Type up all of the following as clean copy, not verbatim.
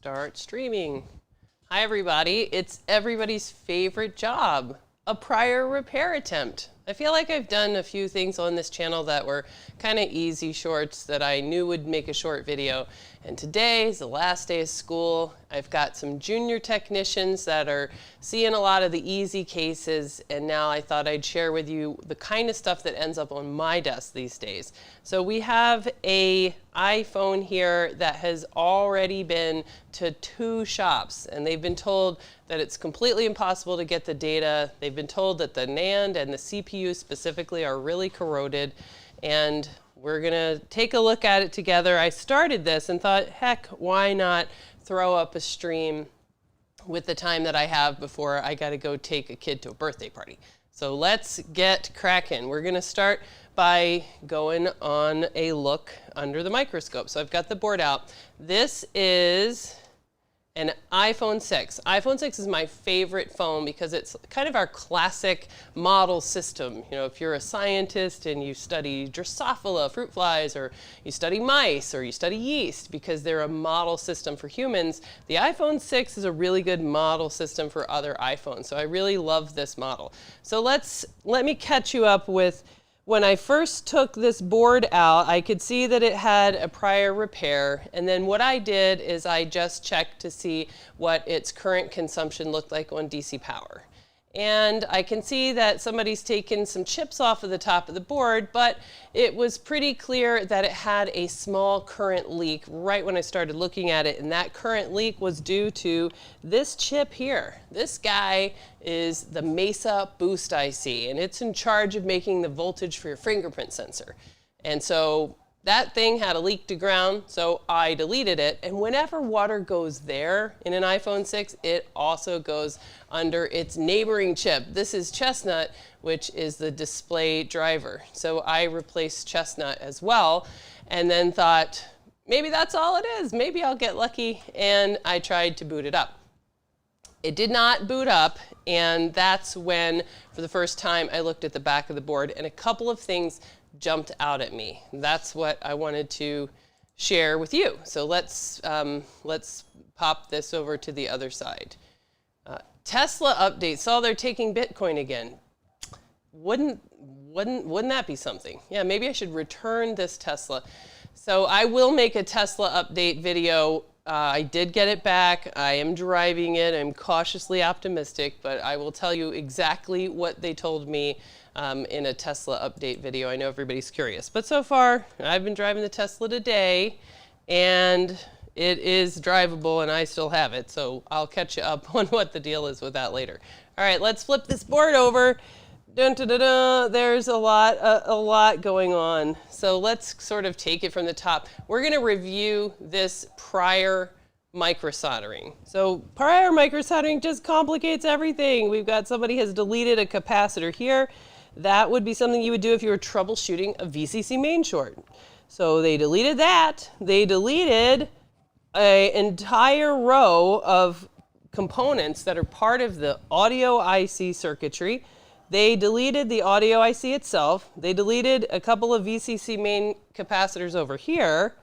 Start streaming. Hi everybody, it's everybody's favorite job, a prior repair attempt. I feel like I've done a few things on this channel that were kind of easy shorts that I knew would make a short video. And today is the last day of school. I've got some junior technicians that are seeing a lot of the easy cases, and now I thought I'd share with you the kind of stuff that ends up on my desk these days. So we have an iPhone here that has already been to 2 shops, and they've been told that it's completely impossible to get the data. They've been told that the NAND and the CPU specifically are really corroded, and we're gonna take a look at it together. I started this and thought, heck, why not throw up a stream with the time that I have before I gotta go take a kid to a birthday party. So let's get cracking. We're gonna start by going on a look under the microscope. So I've got the board out. This is an iPhone 6. iPhone 6 is my favorite phone because it's kind of our classic model system. You know, if you're a scientist and you study Drosophila, fruit flies, or you study mice, or you study yeast, because they're a model system for humans, the iPhone 6 is a really good model system for other iPhones. So I really love this model. So let me catch you up with when I first took this board out. I could see that it had a prior repair, and then what I did is I just checked to see what its current consumption looked like on DC power. And I can see that somebody's taken some chips off of the top of the board, but it was pretty clear that it had a small current leak right when I started looking at it, and that current leak was due to this chip here. This guy is the Mesa Boost IC, and it's in charge of making the voltage for your fingerprint sensor. And so that thing had a leak to ground, so I deleted it. And whenever water goes there in an iPhone 6, it also goes under its neighboring chip. This is Chestnut, which is the display driver. So I replaced Chestnut as well, and then thought, maybe that's all it is. Maybe I'll get lucky. And I tried to boot it up. It did not boot up, and that's when, for the first time, I looked at the back of the board, and a couple of things jumped out at me. That's what I wanted to share with you. So let's pop this over to the other side. Tesla update. Saw they're taking Bitcoin again. Wouldn't that be something? Yeah, maybe I should return this Tesla. So I will make a Tesla update video. I did get it back. I am driving it. I'm cautiously optimistic, but I will tell you exactly what they told me in a Tesla update video. I know everybody's curious, but so far I've been driving the Tesla today, and it is drivable, and I still have it. So I'll catch you up on what the deal is with that later. All right, let's flip this board over. Dun, dun, dun, dun. There's a lot going on. So let's sort of take it from the top. We're going to review this prior microsoldering. So prior microsoldering just complicates everything. We've got somebody has deleted a capacitor here. That would be something you would do if you were troubleshooting a VCC main short. So they deleted that. They deleted an entire row of components that are part of the audio IC circuitry. They deleted the audio IC itself. They deleted a couple of VCC main capacitors over here.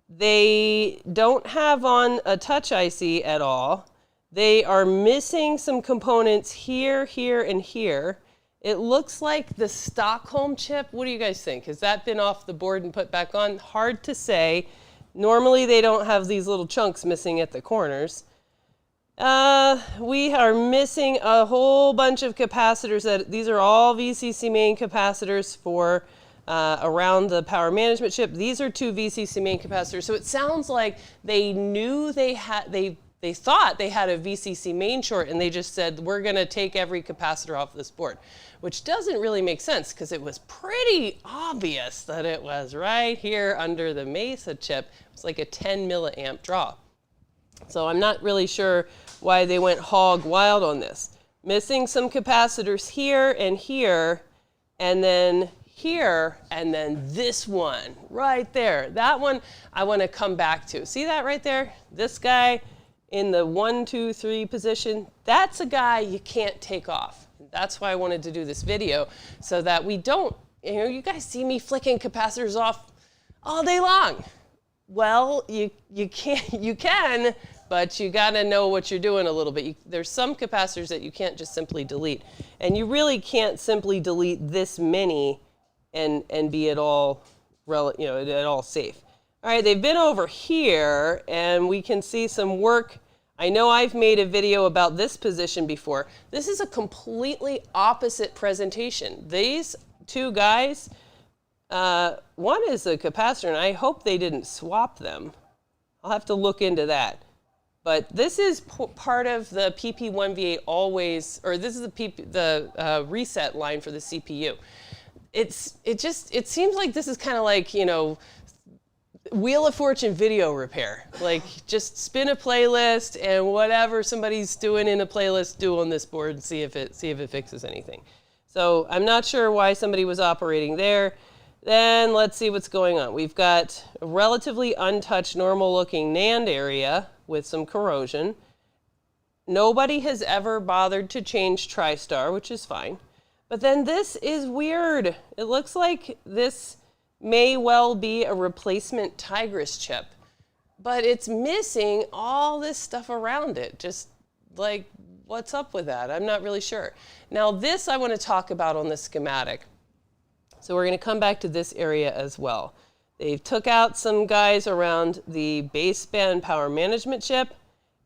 They don't have on a touch IC at all. They are missing some components here, here, and here. It looks like the Stockholm chip. What do you guys think? Has that been off the board and put back on? Hard to say. Normally they don't have these little chunks missing at the corners. We are missing a whole bunch of capacitors. These are all VCC main capacitors for around the power management chip. These are 2 VCC main capacitors. So it sounds like they knew they thought they had a VCC main short, and they just said, we're going to take every capacitor off this board, which doesn't really make sense because it was pretty obvious that it was right here under the Mesa chip. It was like a 10 milliamp draw. So I'm not really sure why they went hog wild on this. Missing some capacitors here, and then here, and then this one right there. That one I want to come back to. See that right there? This guy in the 1, 2, 3 position, that's a guy you can't take off. That's why I wanted to do this video, so that we don't, you guys see me flicking capacitors off all day long. Well, you can, but you got to know what you're doing a little bit. There's some capacitors that you can't just simply delete, and you really can't simply delete this many and be at all at all safe. All right, they've been over here, and we can see some work. I know I've made a video about this position before. This is a completely opposite presentation. These two guys, one is a capacitor, and I hope they didn't swap them. I'll have to look into that. But this is part of the PP1V8 always, or this is the reset line for the CPU. It seems like this is kind of like, Wheel of Fortune video repair. Like, just spin a playlist and whatever somebody's doing in a playlist, do on this board and see if it fixes anything. So I'm not sure why somebody was operating there. Then let's see what's going on. We've got a relatively untouched, normal-looking NAND area with some corrosion. Nobody has ever bothered to change TriStar, which is fine. But then this is weird. It looks like this may well be a replacement Tigris chip, but it's missing all this stuff around it. Just like, what's up with that? I'm not really sure. Now this I want to talk about on the schematic. So we're going to come back to this area as well. They took out some guys around the baseband power management chip.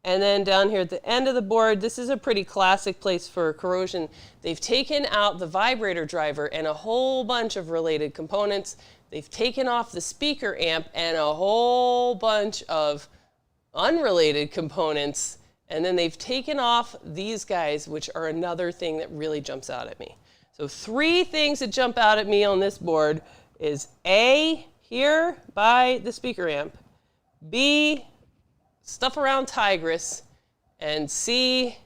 And then down here at the end of the board, this is a pretty classic place for corrosion. They've taken out the vibrator driver and a whole bunch of related components. They've taken off the speaker amp and a whole bunch of unrelated components. And then they've taken off these guys, which are another thing that really jumps out at me. So 3 things that jump out at me on this board is A, here by the speaker amp, B, stuff around Tigris, and C,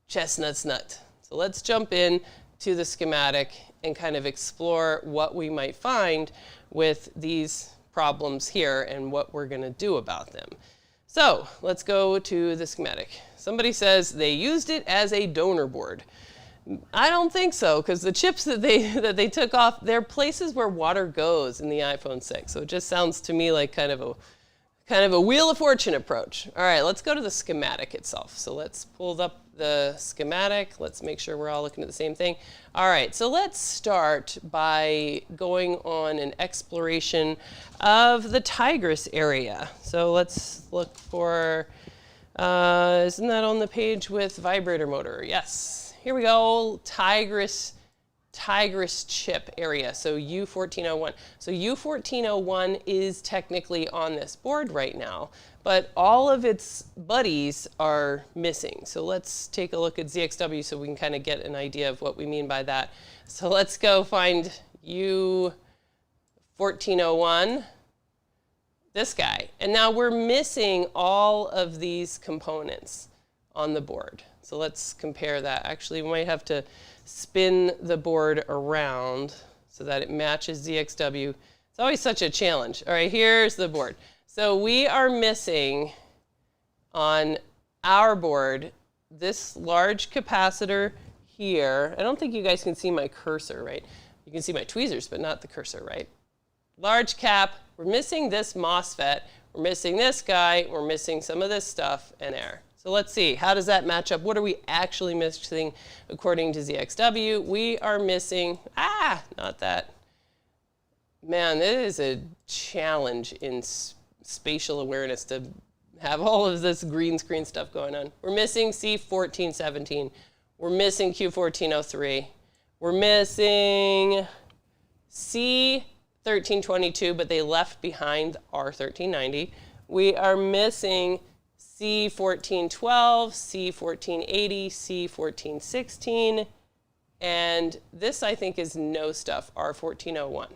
chestnut's nut. So let's jump in to the schematic and kind of explore what we might find with these problems here and what we're going to do about them. So let's go to the schematic. Somebody says they used it as a donor board. I don't think so, because the chips that they took off, they're places where water goes in the iPhone 6. So it just sounds to me like kind of a Wheel of Fortune approach. All right, let's go to the schematic itself. So let's pull up the schematic. Let's make sure we're all looking at the same thing. All right, so let's start by going on an exploration of the Tigris area. So let's look for, isn't that on the page with vibrator motor? Yes. Here we go, Tigris chip area, so U1401. So U1401 is technically on this board right now, but all of its buddies are missing. So let's take a look at ZXW so we can kind of get an idea of what we mean by that. So let's go find U1401, this guy. And now we're missing all of these components on the board. So let's compare that. Actually, we might have to spin the board around so that it matches ZXW. It's always such a challenge. All right, here's the board. So we are missing on our board this large capacitor here. I don't think you guys can see my cursor, right? You can see my tweezers, but not the cursor, right? Large cap. We're missing this MOSFET. We're missing this guy. We're missing some of this stuff and air. So let's see, how does that match up? What are we actually missing according to ZXW? We are missing, not that. Man, it is a challenge in spatial awareness to have all of this green screen stuff going on. We're missing C1417. We're missing Q1403. We're missing C1322, but they left behind R1390. We are missing C1412, C1480, C1416, and this I think is no stuff, R1401.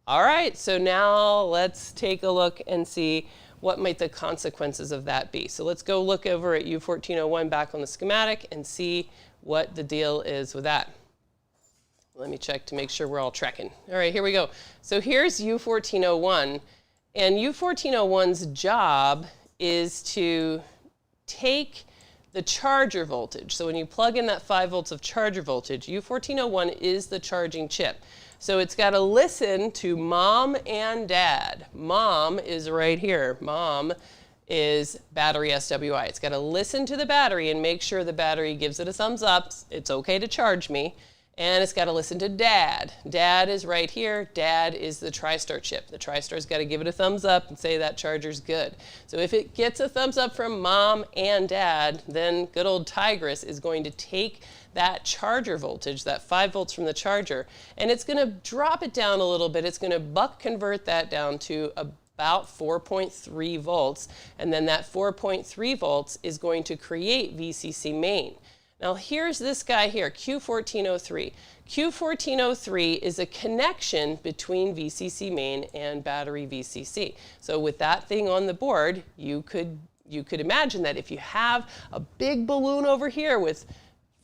All right, so now let's take a look and see what might the consequences of that be. So let's go look over at U1401 back on the schematic and see what the deal is with that. Let me check to make sure we're all tracking. All right, here we go. So here's U1401, and U1401's job is to take the charger voltage. So when you plug in that 5 volts of charger voltage, U1401 is the charging chip. So it's got to listen to mom and dad. Mom is right here. Mom is battery SWI. It's got to listen to the battery and make sure the battery gives it a thumbs up. It's okay to charge me. And it's got to listen to dad. Dad is right here. Dad is the TriStar chip. The TriStar's got to give it a thumbs up and say that charger's good. So if it gets a thumbs up from mom and dad, then good old Tigris is going to take that charger voltage, that 5 volts from the charger, and it's going to drop it down a little bit. It's going to buck convert that down to about 4.3 volts, and then that 4.3 volts is going to create VCC main. Now here's this guy here, Q1403. Q1403 is a connection between VCC main and battery VCC. So with that thing on the board, you could imagine that if you have a big balloon over here with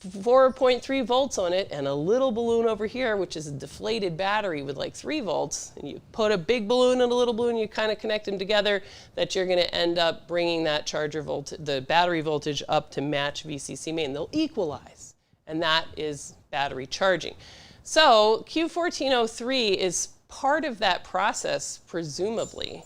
4.3 volts on it and a little balloon over here, which is a deflated battery with like 3 volts, and you put a big balloon and a little balloon, you kind of connect them together, that you're going to end up bringing that charger voltage, the battery voltage up to match VCC main. They'll equalize, and that is battery charging. So Q1403 is part of that process, presumably.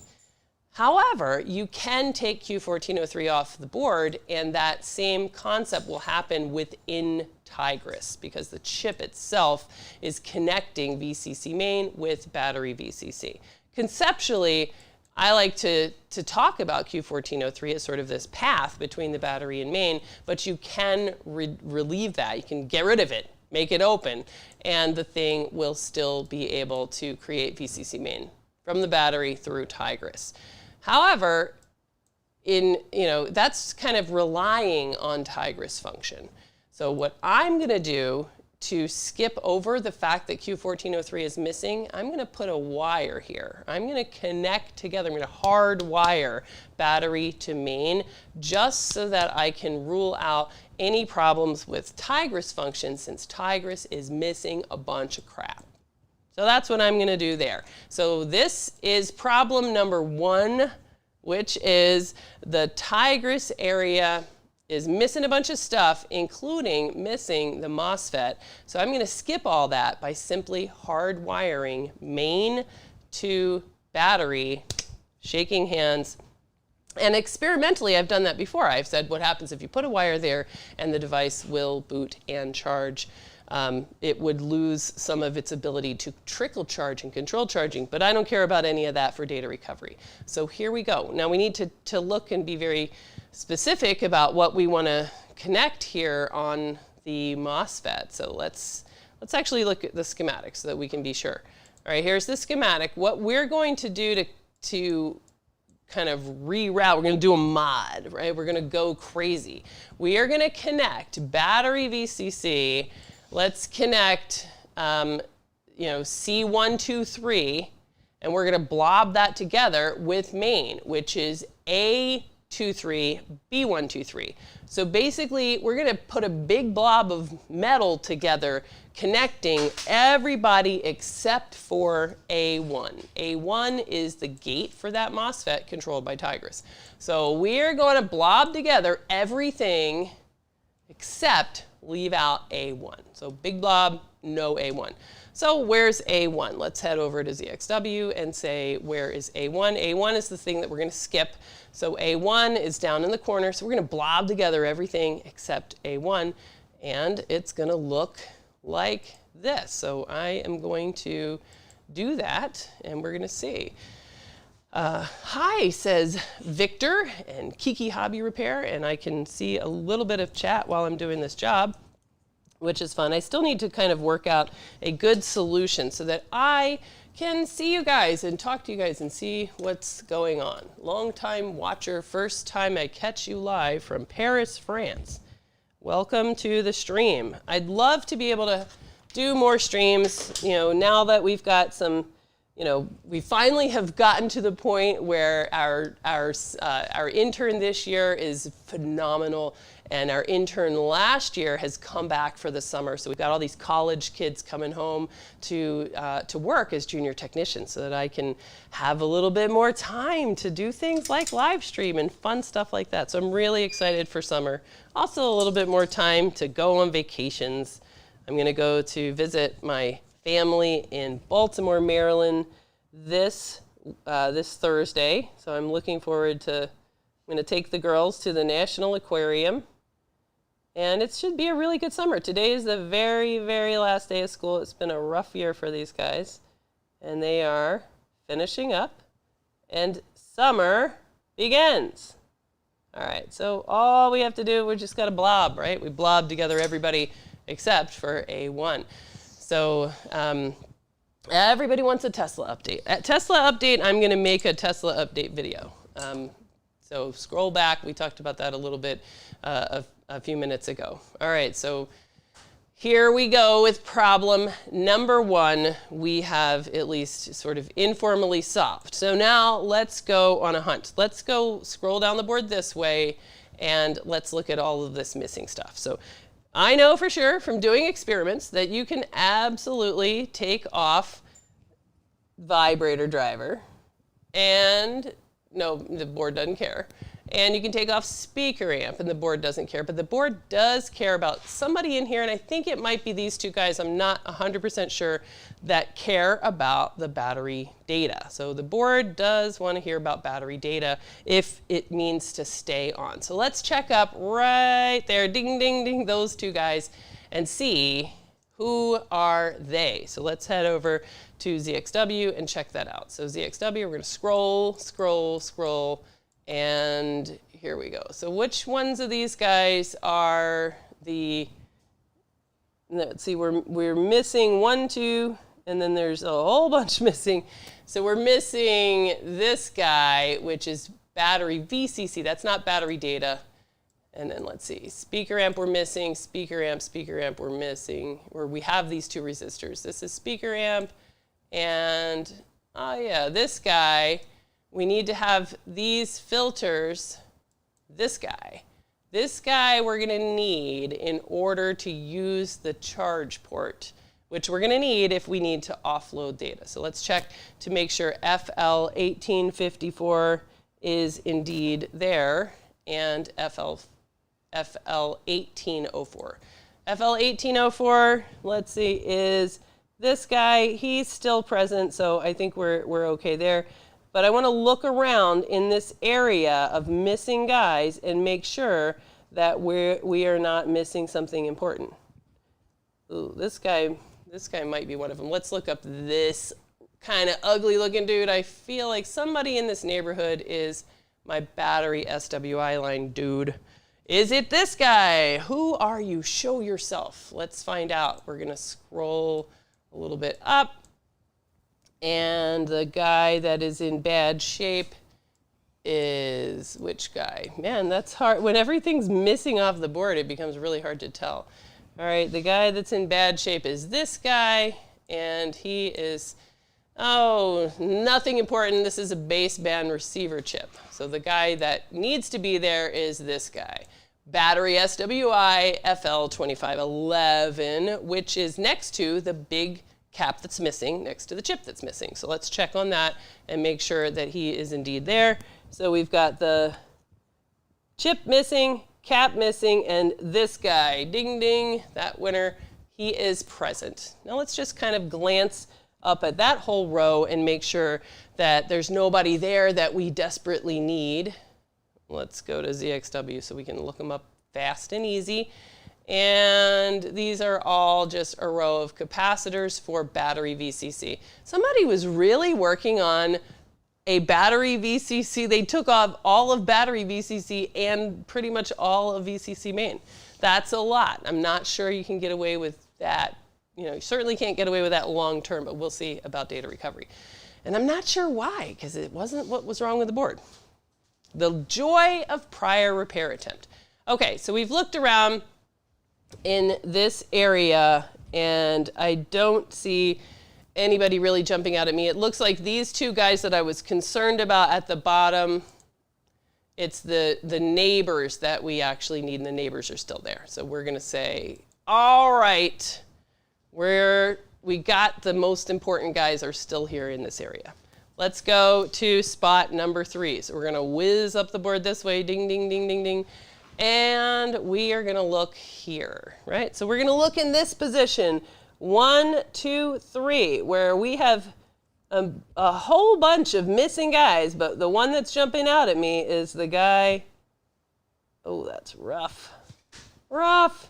However, you can take Q1403 off the board, and that same concept will happen within Tigris because the chip itself is connecting VCC main with battery VCC. Conceptually, I like to talk about Q1403 as sort of this path between the battery and main, but you can relieve that. You can get rid of it, make it open, and the thing will still be able to create VCC main from the battery through Tigris. However, that's kind of relying on Tigris function. So what I'm going to do to skip over the fact that Q1403 is missing, I'm going to put a wire here. I'm going to connect together. I'm going to hardwire battery to main just so that I can rule out any problems with Tigris function, since Tigris is missing a bunch of crap. So that's what I'm going to do there. So this is problem number 1, which is the Tigris area is missing a bunch of stuff, including missing the MOSFET. So I'm going to skip all that by simply hardwiring main to battery, shaking hands. And experimentally, I've done that before. I've said what happens if you put a wire there and the device will boot and charge. It would lose some of its ability to trickle charge and control charging, but I don't care about any of that for data recovery. So here we go. Now we need to look and be very specific about what we want to connect here on the MOSFET. So let's actually look at the schematic so that we can be sure. All right, here's the schematic. What we're going to do to kind of reroute, we're going to do a mod, right? We're going to go crazy. We are going to connect battery VCC. Let's connect, C123, and we're going to blob that together with main, which is A23, B123. So basically, we're going to put a big blob of metal together, connecting everybody except for A1. A1 is the gate for that MOSFET controlled by Tigris. So we're going to blob together everything except leave out A1. So big blob, no A1. So where's A1? Let's head over to ZXW and say, where is A1? A1 is the thing that we're going to skip. So A1 is down in the corner. So we're going to blob together everything except A1. And it's going to look like this. So I am going to do that, and we're going to see. Hi, says Victor and Kiki Hobby Repair, and I can see a little bit of chat while I'm doing this job, which is fun. I still need to kind of work out a good solution so that I can see you guys and talk to you guys and see what's going on. Long time watcher, first time I catch you live from Paris, France. Welcome to the stream. I'd love to be able to do more streams, now that we've got some, we finally have gotten to the point where our intern this year is phenomenal, and our intern last year has come back for the summer. So we've got all these college kids coming home to work as junior technicians, so that I can have a little bit more time to do things like live stream and fun stuff like that. So I'm really excited for summer. Also a little bit more time to go on vacations. I'm going to go to visit my family in Baltimore, Maryland this Thursday. So I'm looking forward to, I'm going to take the girls to the National Aquarium. And it should be a really good summer. Today is the very, very last day of school. It's been a rough year for these guys. And they are finishing up. And summer begins. All right, so all we have to do, we just got to blob, right? We blob together everybody except for A1. So everybody wants a Tesla update. At Tesla update, I'm going to make a Tesla update video. So scroll back. We talked about that a little bit a few minutes ago. All right, so here we go with problem number 1. We have at least sort of informally solved. So now let's go on a hunt. Let's go scroll down the board this way and let's look at all of this missing stuff. So I know for sure from doing experiments that you can absolutely take off vibrator driver, and no, the board doesn't care. And you can take off speaker amp, and the board doesn't care. But the board does care about somebody in here, and I think it might be these two guys, I'm not 100% sure, that care about the battery data. So the board does want to hear about battery data if it means to stay on. So let's check up right there, ding, ding, ding, those two guys, and see who are they. So let's head over to ZXW and check that out. So ZXW, we're going to scroll, scroll, scroll, and here we go. So which ones of these guys are the, let's see, we're missing 1, 2, and then there's a whole bunch missing. So we're missing this guy, which is battery VCC. That's not battery data. And then let's see, speaker amp we're missing, speaker amp we're missing, where we have these two resistors. This is speaker amp, and oh yeah, this guy, we need to have these filters, this guy we're going to need in order to use the charge port, which we're going to need if we need to offload data. So let's check to make sure FL1854 is indeed there, and FL1804. FL1804, let's see, is this guy. He's still present, so I think we're okay there. But I want to look around in this area of missing guys and make sure that we are not missing something important. Ooh, this guy might be one of them. Let's look up this kind of ugly looking dude. I feel like somebody in this neighborhood is my battery SWI line dude. Is it this guy? Who are you? Show yourself. Let's find out. We're going to scroll a little bit up. And the guy that is in bad shape is which guy? Man, that's hard. When everything's missing off the board, it becomes really hard to tell. All right, the guy that's in bad shape is this guy, and he is, oh, nothing important. This is a baseband receiver chip. So the guy that needs to be there is this guy. Battery SWI FL2511, which is next to the big cap that's missing, next to the chip that's missing. So let's check on that and make sure that he is indeed there. So we've got the chip missing, cap missing, and this guy, ding ding, that winner, he is present. Now let's just kind of glance up at that whole row and make sure that there's nobody there that we desperately need. Let's go to ZXW so we can look them up fast and easy. And these are all just a row of capacitors for battery VCC. Somebody was really working on a battery VCC. They took off all of battery VCC and pretty much all of VCC main. That's a lot. I'm not sure you can get away with that. You know, you certainly can't get away with that long term, but we'll see about data recovery. And I'm not sure why, because it wasn't what was wrong with the board. The joy of prior repair attempt. Okay, so we've looked around in this area, and I don't see anybody really jumping out at me. It looks like these two guys that I was concerned about at the bottom, it's the neighbors that we actually need, and the neighbors are still there. So we're going to say, all right, we got the most important guys are still here in this area. Let's go to spot number 3. So we're going to whiz up the board this way, ding, ding, ding, ding, ding. And we are going to look here, right? So we're going to look in this position 1, 2, 3, where we have a whole bunch of missing guys, but the one that's jumping out at me is the guy, oh, that's rough. Rough.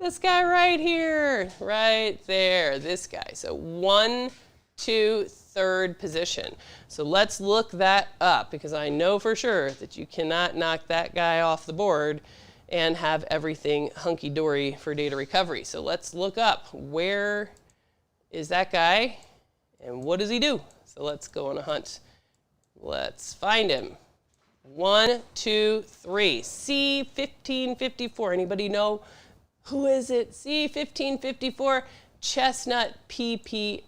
This guy right here, right there, this guy. So 1, 2, 3rd position. So let's look that up because I know for sure that you cannot knock that guy off the board and have everything hunky-dory for data recovery. So let's look up where is that guy and what does he do? So let's go on a hunt. Let's find him. 1, 2, 3. C1554. Anybody know? Who is it? C1554, chestnut PPCN,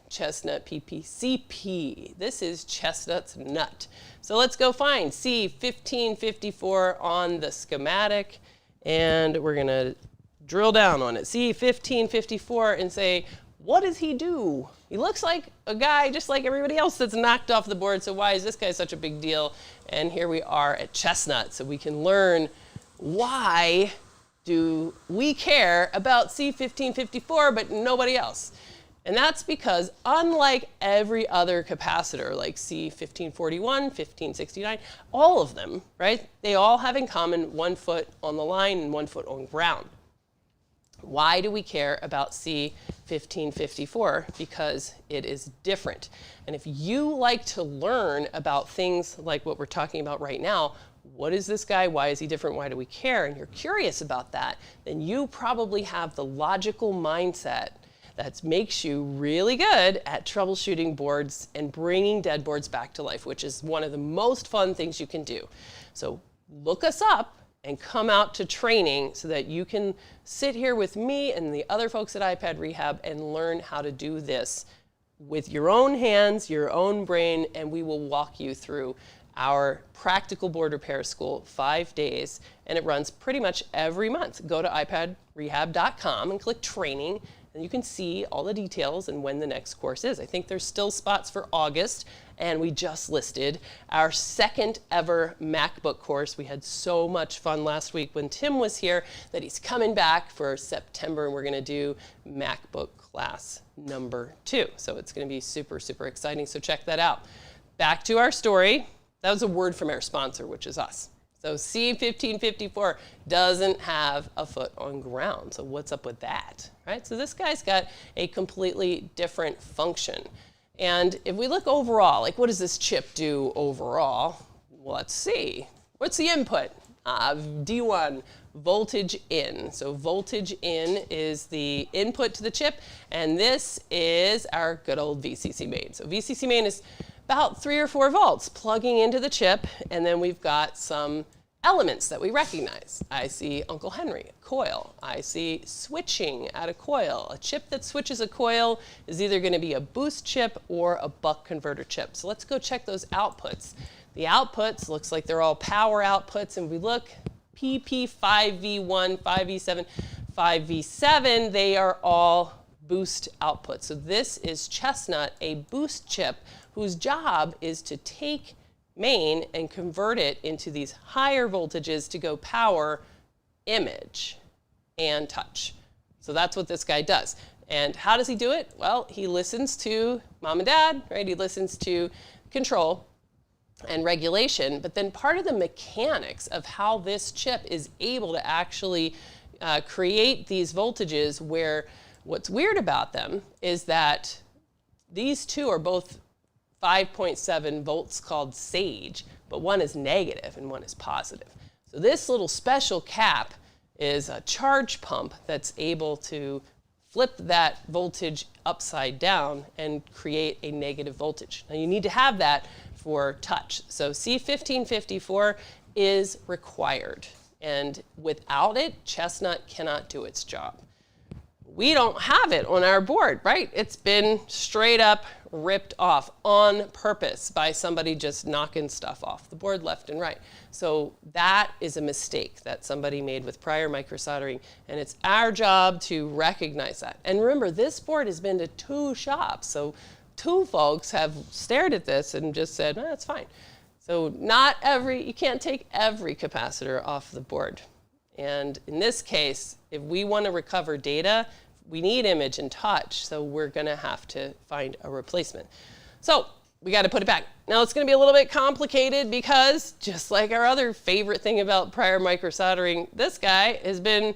chestnut PPCP. This is chestnut's nut. So let's go find C1554 on the schematic, and we're going to drill down on it. C1554 and say, what does he do? He looks like a guy just like everybody else that's knocked off the board, so why is this guy such a big deal? And here we are at chestnut, so we can learn why do we care about C1554 but nobody else? And that's because unlike every other capacitor like C1541, 1569, all of them, right? They all have in common 1 foot on the line and 1 foot on ground. Why do we care about C1554? Because it is different. And if you like to learn about things like what we're talking about right now, what is this guy? Why is he different? Why do we care? And you're curious about that, then you probably have the logical mindset that makes you really good at troubleshooting boards and bringing dead boards back to life, which is one of the most fun things you can do. So look us up and come out to training so that you can sit here with me and the other folks at iPad Rehab and learn how to do this with your own hands, your own brain, and we will walk you through our practical board repair school, 5 days, and it runs pretty much every month. Go to iPadRehab.com and click training, and you can see all the details and when the next course is. I think there's still spots for August, and we just listed our 2nd ever MacBook course. We had so much fun last week when Tim was here that he's coming back for September, and we're gonna do MacBook class number 2. So it's gonna be super, super exciting, so check that out. Back to our story. That was a word from our sponsor, which is us. So C1554 doesn't have a foot on ground. So what's up with that, right? So this guy's got a completely different function. And if we look overall, like what does this chip do overall? Well, let's see. What's the input? D1, voltage in. So voltage in is the input to the chip, and this is our good old VCC main. So VCC main is about 3 or 4 volts plugging into the chip, and then we've got some elements that we recognize. I see Uncle Henry, a coil. I see switching at a coil. A chip that switches a coil is either going to be a boost chip or a buck converter chip. So let's go check those outputs. The outputs looks like they're all power outputs, and we look PP5V1, 5V7, 5V7, they are all boost outputs. So this is Chestnut, a boost chip whose job is to take main and convert it into these higher voltages to go power, image, and touch. So that's what this guy does. And how does he do it? Well, he listens to mom and dad, right? He listens to control and regulation, but then part of the mechanics of how this chip is able to actually create these voltages, where what's weird about them is that these two are both 5.7 volts called sage, but one is negative and one is positive. So this little special cap is a charge pump that's able to flip that voltage upside down and create a negative voltage. Now you need to have that for touch. So C1554 is required, and without it, Chestnut cannot do its job. We don't have it on our board, right? It's been straight up ripped off on purpose by somebody just knocking stuff off the board left and right. So that is a mistake that somebody made with prior microsoldering, and it's our job to recognize that. And remember, this board has been to 2 shops, so 2 folks have stared at this and just said, that's fine. So you can't take every capacitor off the board. And in this case, if we want to recover data, we need image and touch, so we're gonna have to find a replacement. So we gotta put it back. Now it's gonna be a little bit complicated because just like our other favorite thing about prior microsoldering, this guy has been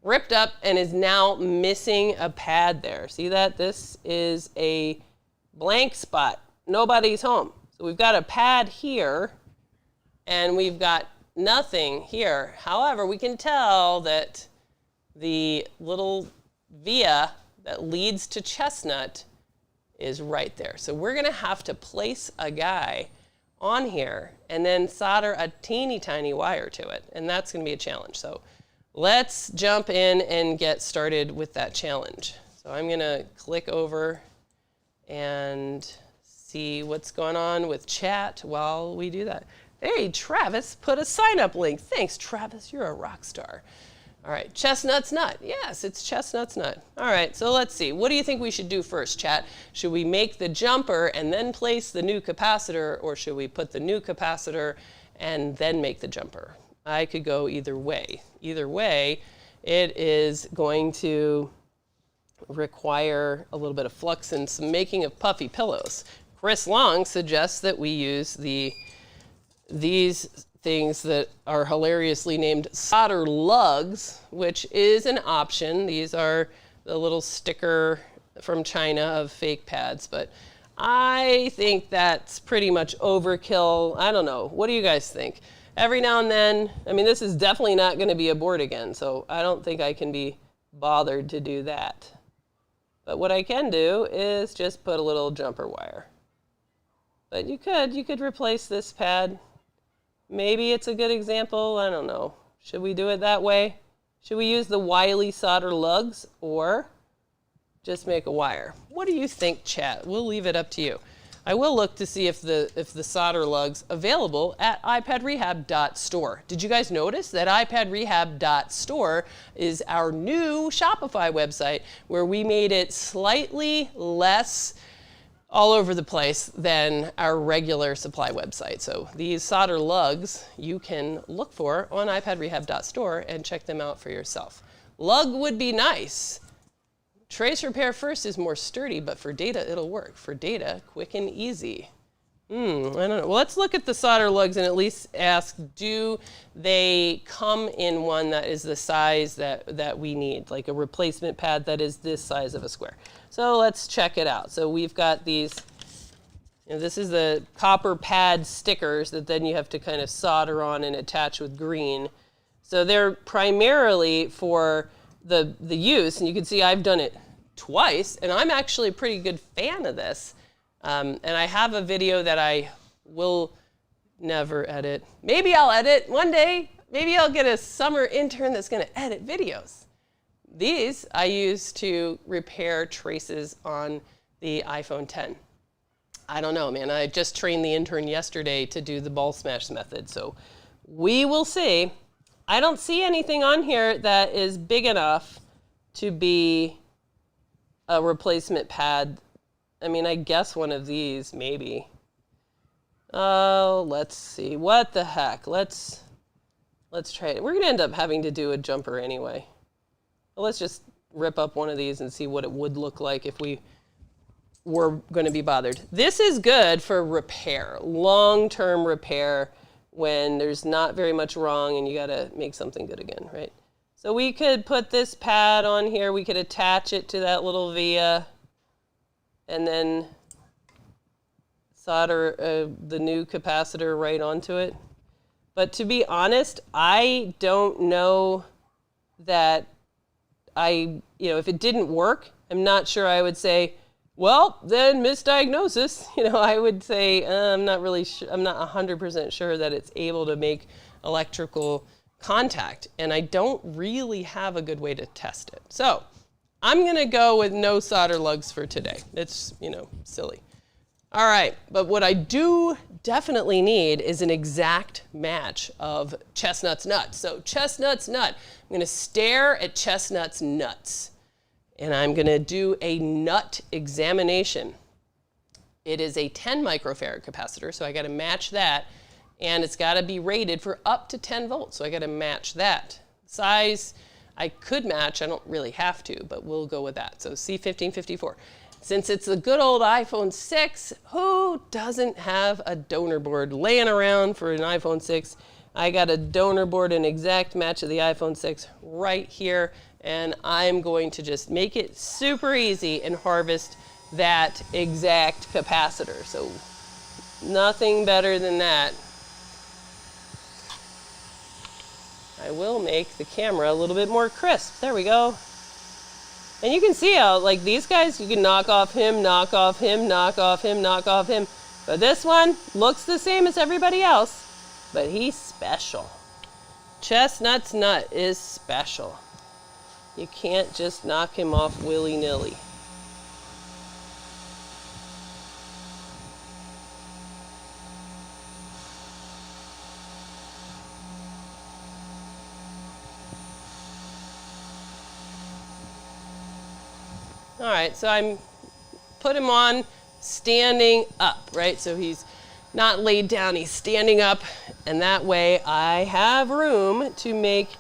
ripped up and is now missing a pad there. See that? This is a blank spot. Nobody's home. So we've got a pad here and we've got nothing here. However, we can tell that the little via that leads to chestnut is right there. So we're gonna have to place a guy on here and then solder a teeny tiny wire to it. And that's gonna be a challenge. So let's jump in and get started with that challenge. So I'm gonna click over and see what's going on with chat while we do that. Hey, Travis put a sign up link. Thanks, Travis, you're a rock star. All right, chestnut's nut. Yes, it's chestnut's nut. All right, so let's see. What do you think we should do first, chat? Should we make the jumper and then place the new capacitor, or should we put the new capacitor and then make the jumper? I could go either way. Either way, it is going to require a little bit of flux and some making of puffy pillows. Chris Long suggests that we use these things that are hilariously named solder lugs, which is an option. These are the little sticker from China of fake pads, but I think that's pretty much overkill. I don't know. What do you guys think? Every now and then, I mean, this is definitely not going to be a board again, so I don't think I can be bothered to do that. But what I can do is just put a little jumper wire. But you could replace this pad. Maybe it's a good example, I don't know. Should we do it that way? Should we use the Wiley solder lugs or just make a wire? What do you think, chat? We'll leave it up to you. I will look to see if the solder lugs available at iPadRehab.store. Did you guys notice that iPadRehab.store is our new Shopify website where we made it slightly less all over the place than our regular supply website. So these solder lugs you can look for on iPadRehab.store and check them out for yourself. Lug would be nice. Trace repair first is more sturdy, but for data it'll work. For data, quick and easy. I don't know. Well, let's look at the solder lugs and at least ask, do they come in one that is the size that we need, like a replacement pad that is this size of a square? So let's check it out. So we've got these, this is the copper pad stickers that then you have to kind of solder on and attach with green. So they're primarily for the use, and you can see I've done it twice, and I'm actually a pretty good fan of this. And I have a video that I will never edit. Maybe I'll edit one day. Maybe I'll get a summer intern that's going to edit videos. These I use to repair traces on the iPhone 10. I don't know, man. I just trained the intern yesterday to do the ball smash method, so we will see. I don't see anything on here that is big enough to be a replacement pad. I mean, I guess one of these, maybe. Oh, let's see. What the heck? Let's try it. We're going to end up having to do a jumper anyway. Well, let's just rip up one of these and see what it would look like if we were going to be bothered. This is good for repair, long-term repair, when there's not very much wrong and you got to make something good again, right? So we could put this pad on here. We could attach it to that little via and then solder the new capacitor right onto it. But to be honest, I don't know that if it didn't work, I'm not sure I would say, well, then misdiagnosis. I would say I'm not really sure, I'm not 100% sure that it's able to make electrical contact, and I don't really have a good way to test it. So I'm going to go with no solder lugs for today. It's, silly. All right, but what I do definitely need is an exact match of Chestnut's nut. So Chestnut's nut, I'm going to stare at Chestnut's nuts, and I'm going to do a nut examination. It is a 10 microfarad capacitor, so I got to match that, and it's got to be rated for up to 10 volts, so I got to match that. Size, I could match, I don't really have to, but we'll go with that. So C1554. Since it's a good old iPhone 6, who doesn't have a donor board laying around for an iPhone 6? I got a donor board, an exact match of the iPhone 6 right here, and I'm going to just make it super easy and harvest that exact capacitor. So nothing better than that. I will make the camera a little bit more crisp. There we go. And you can see how, like, these guys, you can knock off him, knock off him, knock off him, knock off him. But this one looks the same as everybody else, but he's special. Chestnut's nut is special. You can't just knock him off willy-nilly. All right, so I'm put him on standing up, right? So he's not laid down, he's standing up, and that way I have room to make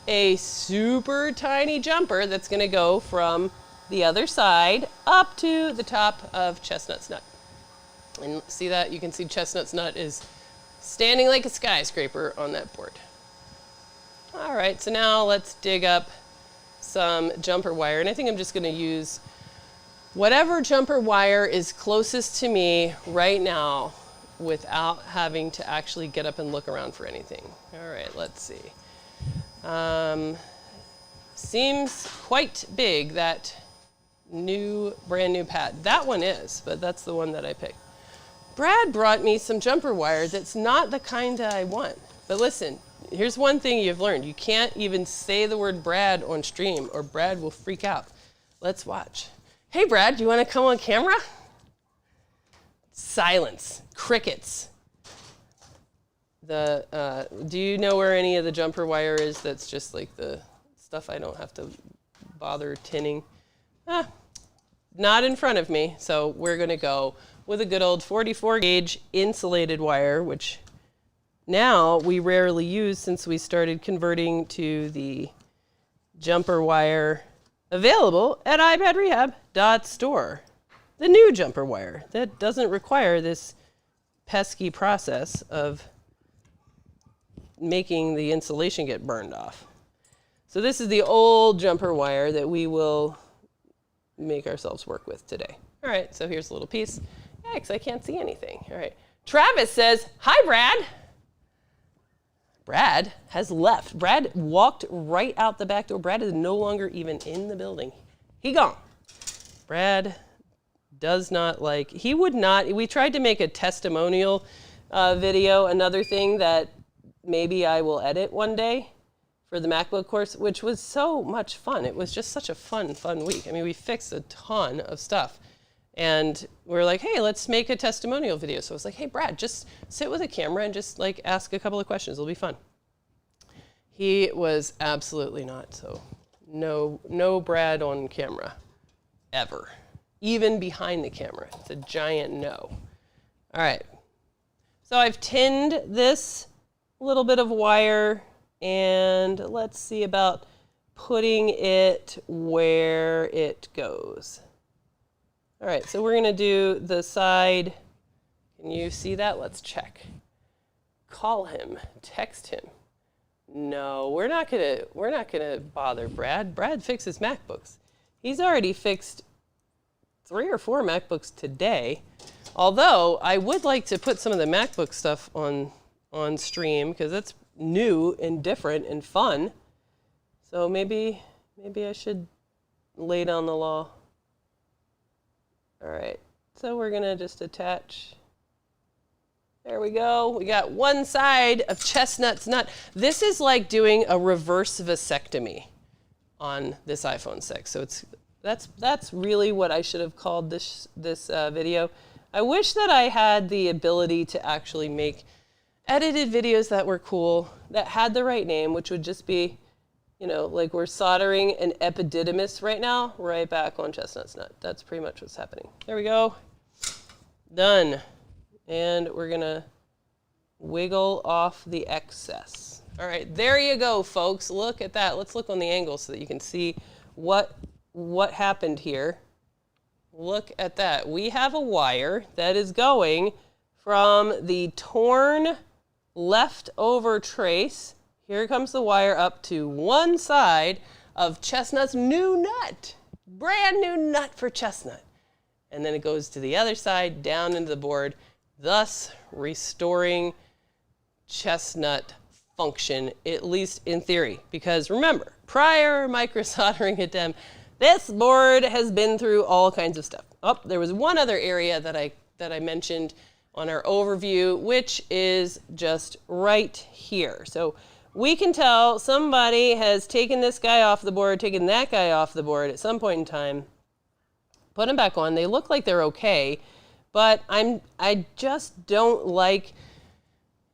a super tiny jumper that's gonna go from the other side up to the top of Chestnut's nut. And see that? You can see Chestnut's nut is standing like a skyscraper on that board. All right, so now let's dig up some jumper wire, and I think I'm just going to use whatever jumper wire is closest to me right now without having to actually get up and look around for anything. All right, let's see. Seems quite big, that brand new pad. That one is, but that's the one that I picked. Brad brought me some jumper wire that's not the kind that I want. But listen, here's one thing you've learned. You can't even say the word Brad on stream or Brad will freak out. Let's watch. Hey Brad, do you want to come on camera? Silence, crickets. Do you know where any of the jumper wire is that's just like the stuff I don't have to bother tinning? Not in front of me, so we're going to go with a good old 44 gauge insulated wire, which now we rarely use since we started converting to the jumper wire available at iPadRehab.store. The new jumper wire that doesn't require this pesky process of making the insulation get burned off. So this is the old jumper wire that we will make ourselves work with today. All right, so here's a little piece. Yikes, I can't see anything. All right. Travis says, hi, Brad. Brad has left. Brad walked right out the back door. Brad is no longer even in the building. He gone. Brad does not like, he would not, we tried to make a testimonial video, another thing that maybe I will edit one day for the MacBook course, which was so much fun. It was just such a fun week. I mean, we fixed a ton of stuff. And we're like, hey, let's make a testimonial video. So I was like, hey, Brad, just sit with a camera and just like ask a couple of questions. It'll be fun. He was absolutely not. So no Brad on camera, ever. Even behind the camera. It's a giant no. All right. So I've tinned this little bit of wire, and let's see about putting it where it goes. All right, so we're gonna do the side. Can you see that? Let's check. Call him, text him. No, we're not gonna bother Brad. Brad fixes MacBooks. He's already fixed 3 or 4 MacBooks today. Although I would like to put some of the MacBook stuff on stream because it's new and different and fun. So maybe I should lay down the law. All right, so we're gonna just attach. There we go. We got one side of Chestnut's nut. This is like doing a reverse vasectomy on this iPhone 6. So that's really what I should have called this video. I wish that I had the ability to actually make edited videos that were cool, that had the right name, which would just be, you know, like we're soldering an epididymis right now, right back on Chestnut's nut. That's pretty much what's happening. There we go. Done. And we're gonna wiggle off the excess. All right, there you go, folks. Look at that. Let's look on the angle so that you can see what happened here. Look at that. We have a wire that is going from the torn leftover trace. Here comes the wire up to one side of Chestnut's new nut. Brand new nut for Chestnut. And then it goes to the other side, down into the board, thus restoring Chestnut function, at least in theory. Because remember, prior microsoldering attempt, this board has been through all kinds of stuff. Oh, there was one other area that I mentioned on our overview, which is just right here. So we can tell somebody has taken this guy off the board, taken that guy off the board at some point in time, put them back on. They look like they're okay, but I just don't like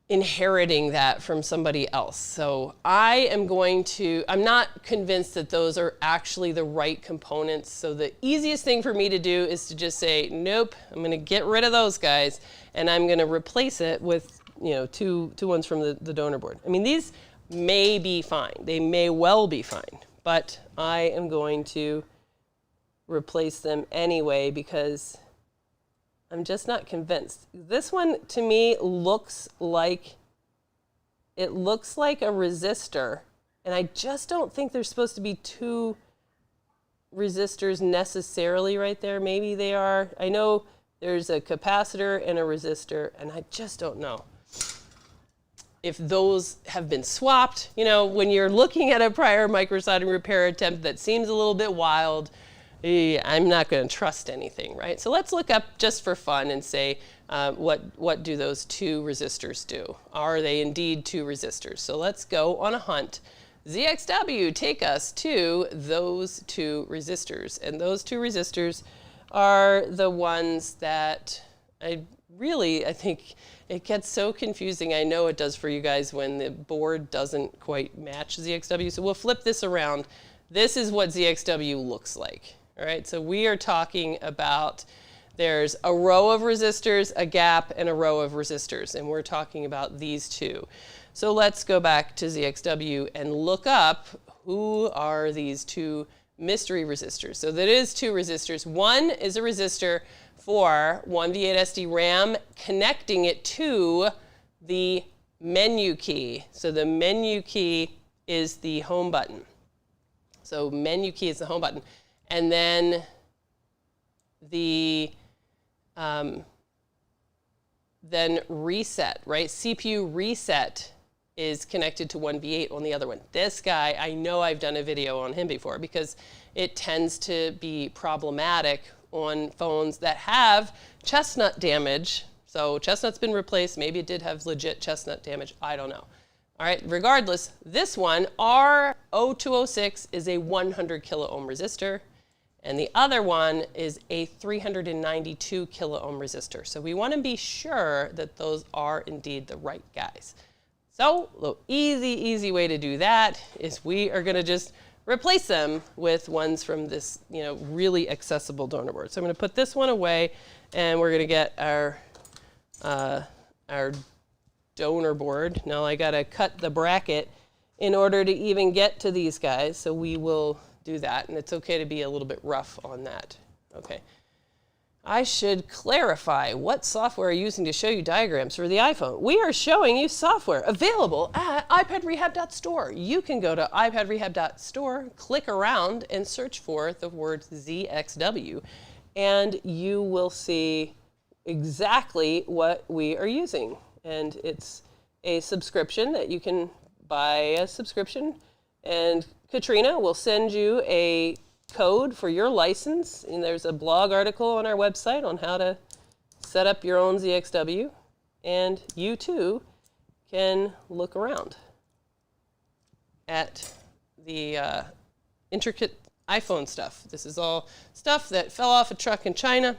inheriting that from somebody else. So I'm not convinced that those are actually the right components. So the easiest thing for me to do is to just say, nope, I'm going to get rid of those guys, and I'm going to replace it with, two ones from the donor board. I mean, these may be fine. They may well be fine, but I am going to replace them anyway because I'm just not convinced. This one to me looks like a resistor, and I just don't think there's supposed to be two resistors necessarily right there. Maybe they are. I know there's a capacitor and a resistor, and I just don't know if those have been swapped. When you're looking at a prior microsoldering repair attempt that seems a little bit wild, I'm not going to trust anything, right? So let's look up just for fun and say, what do those two resistors do? Are they indeed two resistors? So let's go on a hunt. ZXW, take us to those two resistors. And those two resistors are the ones that I think it gets so confusing. I know it does for you guys when the board doesn't quite match ZXW. So we'll flip this around. This is what ZXW looks like. All right, so we are talking about there's a row of resistors, a gap, and a row of resistors, and we're talking about these two. So let's go back to ZXW and look up who are these two mystery resistors. So that is two resistors. One is a resistor for 1v8 SD RAM, connecting it to the menu key. So the menu key is the home button. So menu key is the home button. And then then reset, right? CPU reset is connected to 1v8 on the other one. This guy, I know I've done a video on him before because it tends to be problematic on phones that have chestnut damage. So chestnut's been replaced. Maybe it did have legit chestnut damage. I don't know. All right, regardless, this one, R0206, is a 100 kilo ohm resistor. And the other one is a 392 kilo ohm resistor. So we want to be sure that those are indeed the right guys. So the easy way to do that is we are going to just replace them with ones from this really accessible donor board. So I'm going to put this one away, and we're going to get our donor board. Now I got to cut the bracket in order to even get to these guys. So we will do that, and it's okay to be a little bit rough on that. Okay. I should clarify what software I'm using to show you diagrams for the iPhone. We are showing you software available at iPadRehab.store. You can go to iPadRehab.store, click around, and search for the word ZXW, and you will see exactly what we are using. And it's a subscription that you can buy a subscription, and Katrina will send you a code for your license, and there's a blog article on our website on how to set up your own ZXW, and you too can look around at the intricate iPhone stuff. This is all stuff that fell off a truck in China.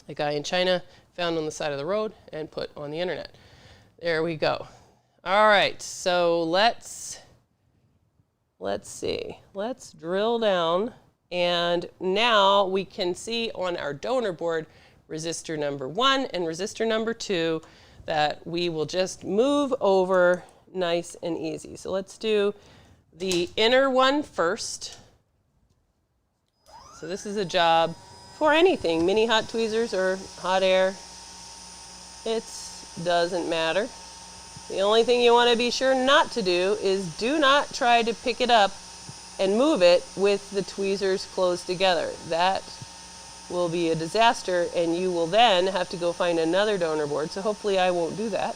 A guy in China found on the side of the road and put on the internet. There we go. All right, so let's see. Let's drill down, and now we can see on our donor board resistor number 1 and resistor number 2 that we will just move over nice and easy. So let's do the inner one first. So this is a job for anything, mini hot tweezers or hot air. It doesn't matter. The only thing you want to be sure not to do is do not try to pick it up and move it with the tweezers closed together. That will be a disaster, and you will then have to go find another donor board. So hopefully I won't do that.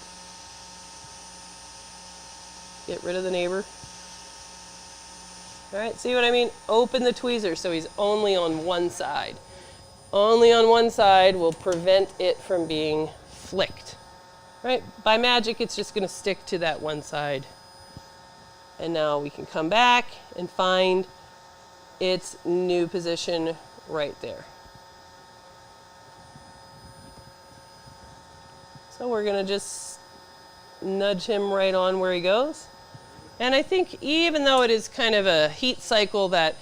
Get rid of the neighbor. All right, see what I mean? Open the tweezer so he's only on one side. Only on one side will prevent it from being flicked. Right? By magic, it's just going to stick to that one side. And now we can come back and find its new position right there. So we're going to just nudge him right on where he goes. And I think even though it is kind of a heat cycle that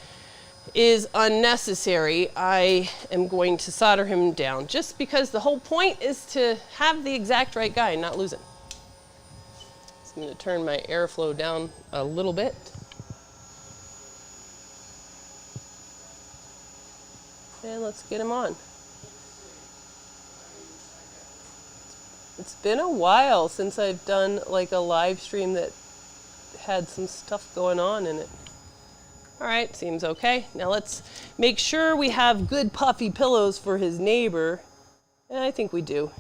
is unnecessary, I am going to solder him down just because the whole point is to have the exact right guy and not lose him. So I'm going to turn my airflow down a little bit. And let's get him on. It's been a while since I've done like a live stream that had some stuff going on in it. All right, seems okay. Now let's make sure we have good puffy pillows for his neighbor. And I think we do.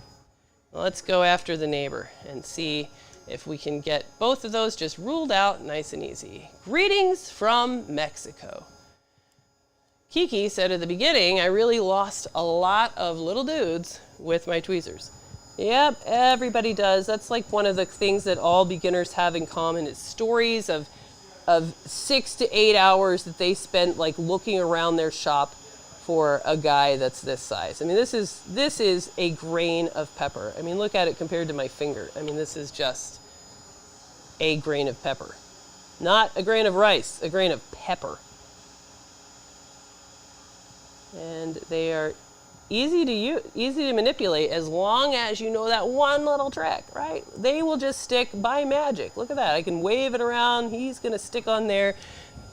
Well, let's go after the neighbor and see if we can get both of those just ruled out nice and easy. Greetings from Mexico. Kiki said at the beginning, I really lost a lot of little dudes with my tweezers. Yep, everybody does. That's like one of the things that all beginners have in common is stories of 6 to 8 hours that they spent like looking around their shop for a guy that's this size. I mean, this is a grain of pepper. I mean, look at it compared to my finger. I mean, this is just a grain of pepper. Not a grain of rice, a grain of pepper. And they are easy to use, easy to manipulate as long as you know that one little trick, right? They will just stick by magic. Look at that. I can wave it around. He's going to stick on there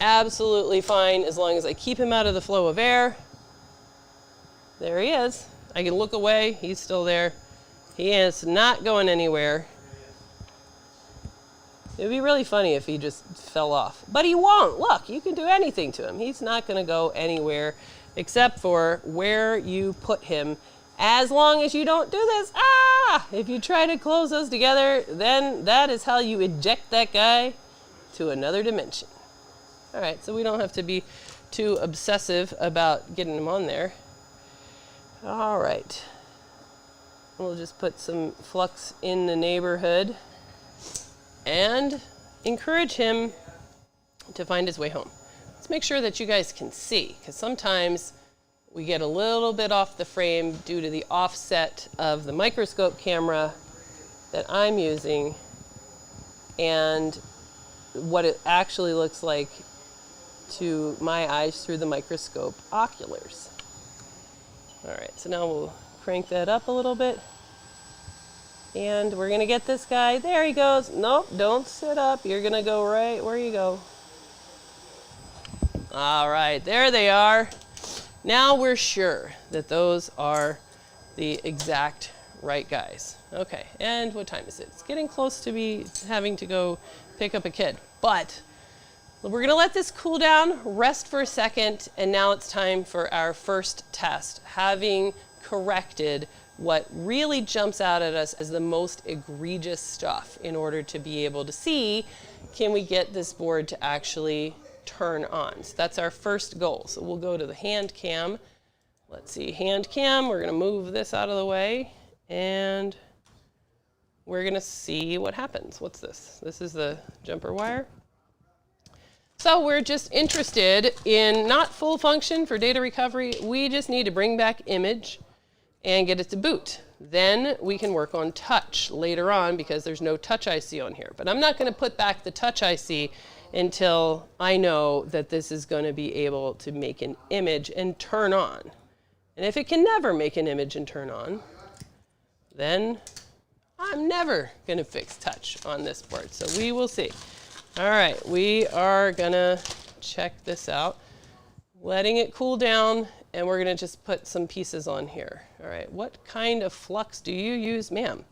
absolutely fine as long as I keep him out of the flow of air. There he is. I can look away. He's still there. He is not going anywhere. It would be really funny if he just fell off. But he won't. Look, you can do anything to him. He's not going to go anywhere except for where you put him, as long as you don't do this. If you try to close those together, then that is how you eject that guy to another dimension. All right, so we don't have to be too obsessive about getting him on there. All right. We'll just put some flux in the neighborhood and encourage him to find his way home. Let's make sure that you guys can see, because sometimes we get a little bit off the frame due to the offset of the microscope camera that I'm using and what it actually looks like to my eyes through the microscope oculars. All right, so now we'll crank that up a little bit. And we're going to get this guy. There he goes. Nope, don't sit up. You're going to go right where you go. All right, there they are. Now we're sure that those are the exact right guys. Okay, and what time is it? It's getting close to me having to go pick up a kid. But we're going to let this cool down, rest for a second, and now it's time for our first test, having corrected what really jumps out at us as the most egregious stuff in order to be able to see, can we get this board to actually turn on? So that's our first goal. So we'll go to the hand cam. Let's see, hand cam, we're going to move this out of the way, and we're going to see what happens. What's this? This is the jumper wire. So we're just interested in not full function for data recovery. We just need to bring back image and get it to boot. Then we can work on touch later on because there's no touch IC on here. But I'm not going to put back the touch IC until I know that this is going to be able to make an image and turn on. And if it can never make an image and turn on, then I'm never gonna fix touch on this board, so we will see. All right, we are gonna check this out, letting it cool down, and we're gonna just put some pieces on here. All right, what kind of flux do you use, ma'am?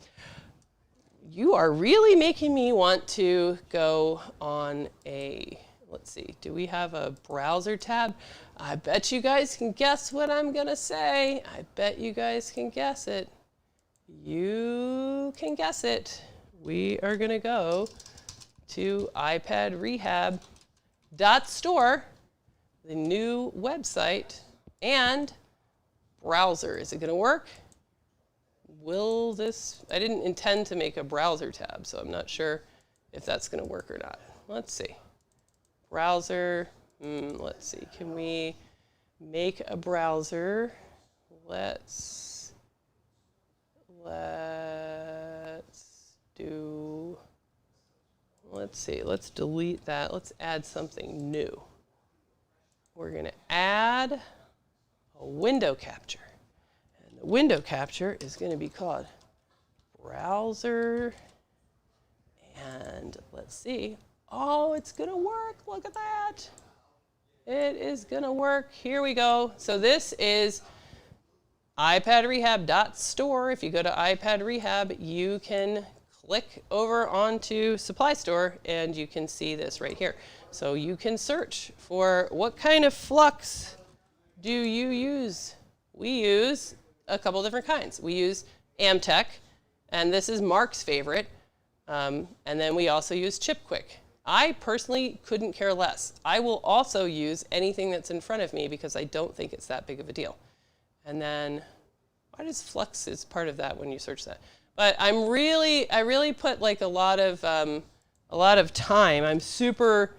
You are really making me want to go on a, let's see, do we have a browser tab? I bet you guys can guess what I'm gonna say. I bet you guys can guess it. You can guess it. We are gonna go to iPadRehab.store, the new website, and browser. Is it gonna work? Will this, I didn't intend to make a browser tab, so I'm not sure if that's gonna work or not. Let's see. Browser, let's see, can we make a browser? Let's see, let's delete that. Let's add something new. We're gonna add a window capture. And the window capture is gonna be called browser. And let's see. Oh, it's gonna work, look at that. It is gonna work, here we go. So this is iPadRehab.store. If you go to iPad Rehab, you can click over onto Supply Store and you can see this right here. So you can search for what kind of flux do you use? We use a couple different kinds. We use Amtech, and this is Mark's favorite. And then we also use ChipQuick. I personally couldn't care less. I will also use anything that's in front of me because I don't think it's that big of a deal. And then, why does flux is part of that when you search that? But I really put like a lot of time. I'm super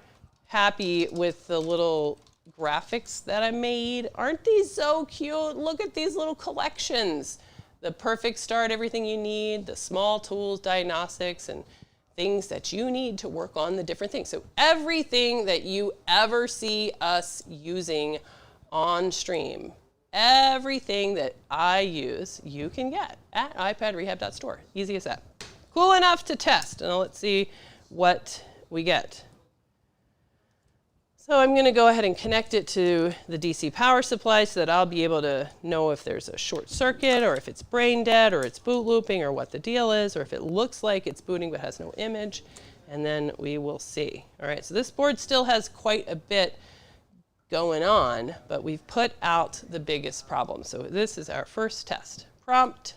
happy with the little graphics that I made. Aren't these so cute? Look at these little collections. The perfect start, everything you need, the small tools, diagnostics, and things that you need to work on the different things. So everything that you ever see us using on stream, everything that I use, you can get at iPadRehab.store. Easy as that. Cool enough to test. And let's see what we get. So I'm going to go ahead and connect it to the DC power supply so that I'll be able to know if there's a short circuit or if it's brain dead or it's boot looping or what the deal is, or if it looks like it's booting but has no image. And then we will see. All right, so this board still has quite a bit going on, but we've put out the biggest problem. So this is our first test. Prompt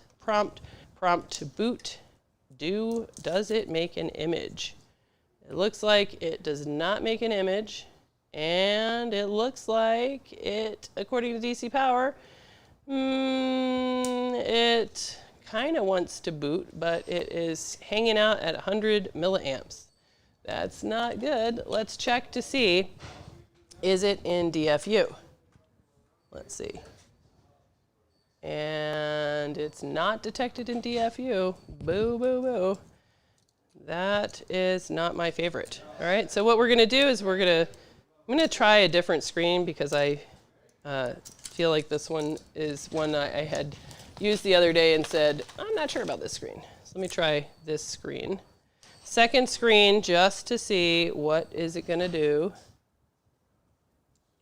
to boot. Does it make an image? It looks like it does not make an image. And it looks like it, according to DC Power, it kind of wants to boot, but it is hanging out at 100 milliamps. That's not good. Let's check to see, is it in DFU? Let's see. And it's not detected in DFU. Boo, boo, boo. That is not my favorite. All right, so what we're going to do is I'm going to try a different screen because I feel like this one is one I had used the other day and said, I'm not sure about this screen. So let me try this screen. Second screen just to see what is it going to do.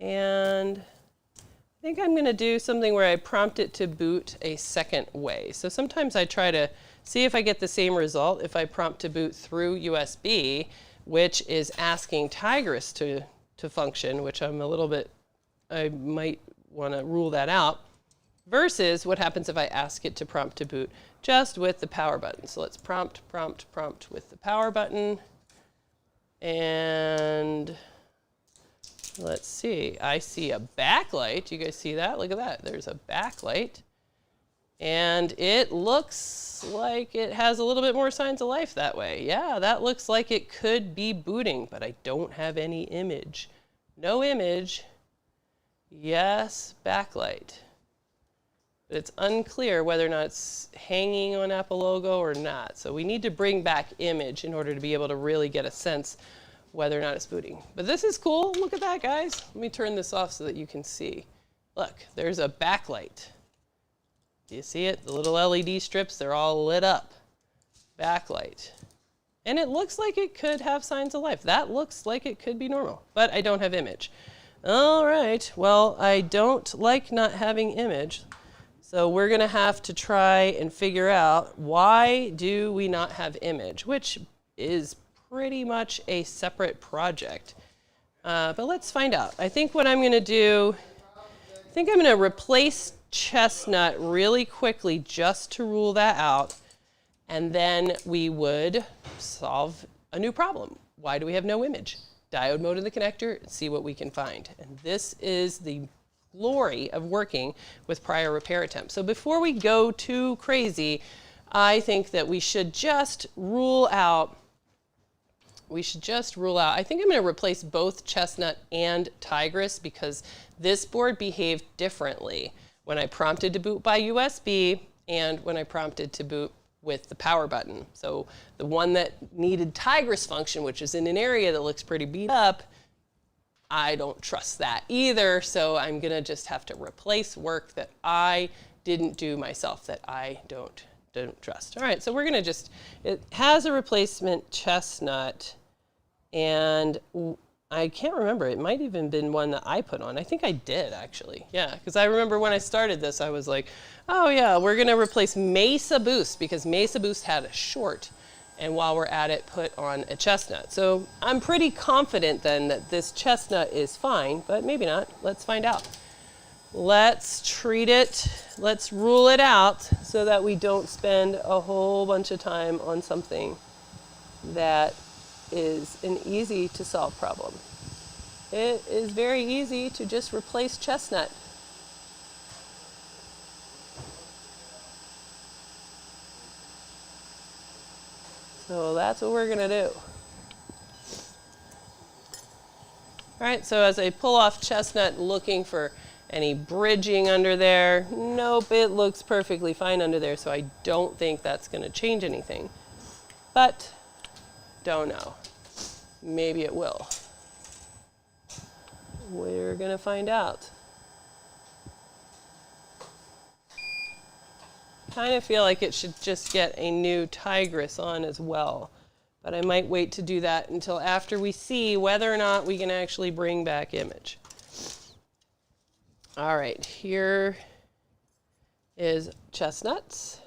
And I think I'm going to do something where I prompt it to boot a second way. So sometimes I try to see if I get the same result if I prompt to boot through USB, which is asking Tigris to function, which I might want to rule that out, versus what happens if I ask it to prompt to boot just with the power button. So let's prompt with the power button. And let's see, I see a backlight. You guys see that? Look at that. There's a backlight. And it looks like it has a little bit more signs of life that way. Yeah, that looks like it could be booting, but I don't have any image. No image. Yes, backlight. But it's unclear whether or not it's hanging on Apple logo or not. So we need to bring back image in order to be able to really get a sense whether or not it's booting. But this is cool. Look at that, guys. Let me turn this off so that you can see. Look, there's a backlight. Do you see it? The little LED strips, they're all lit up. backlight. And it looks like it could have signs of life. That looks like it could be normal, but I don't have image. All right, well, I don't like not having image. So we're gonna have to try and figure out why do we not have image, which is pretty much a separate project. But let's find out. I think what I'm gonna do, I think I'm gonna replace chestnut really quickly just to rule that out. And then we would solve a new problem. Why do we have no image? Diode mode in the connector, see what we can find. And this is the glory of working with prior repair attempts. So before we go too crazy, I think that we should just rule out, I think I'm gonna replace both chestnut and Tigris because this board behaved differently when I prompted to boot by USB and when I prompted to boot with the power button. So the one that needed Tigris function, which is in an area that looks pretty beat up, I don't trust that either. So I'm gonna just have to replace work that I didn't do myself that I don't trust. All right, so we're gonna just, it has a replacement chestnut and I can't remember, it might even been one that I put on. I think I did actually, yeah, because I remember when I started this, I was like, oh yeah, we're gonna replace Mesa Boost because Mesa Boost had a short, and while we're at it, put on a chestnut. So I'm pretty confident then that this chestnut is fine, but maybe not. Let's find out. Let's treat it, let's rule it out so that we don't spend a whole bunch of time on something that is an easy to solve problem. It is very easy to just replace chestnut. So that's what we're gonna do. All right, so as I pull off chestnut looking for any bridging under there, nope, it looks perfectly fine under there, so I don't think that's gonna change anything. But don't know. Maybe it will. We're gonna find out. Kind of feel like it should just get a new Tigris on as well, but I might wait to do that until after we see whether or not we can actually bring back image. All right, here is chestnuts.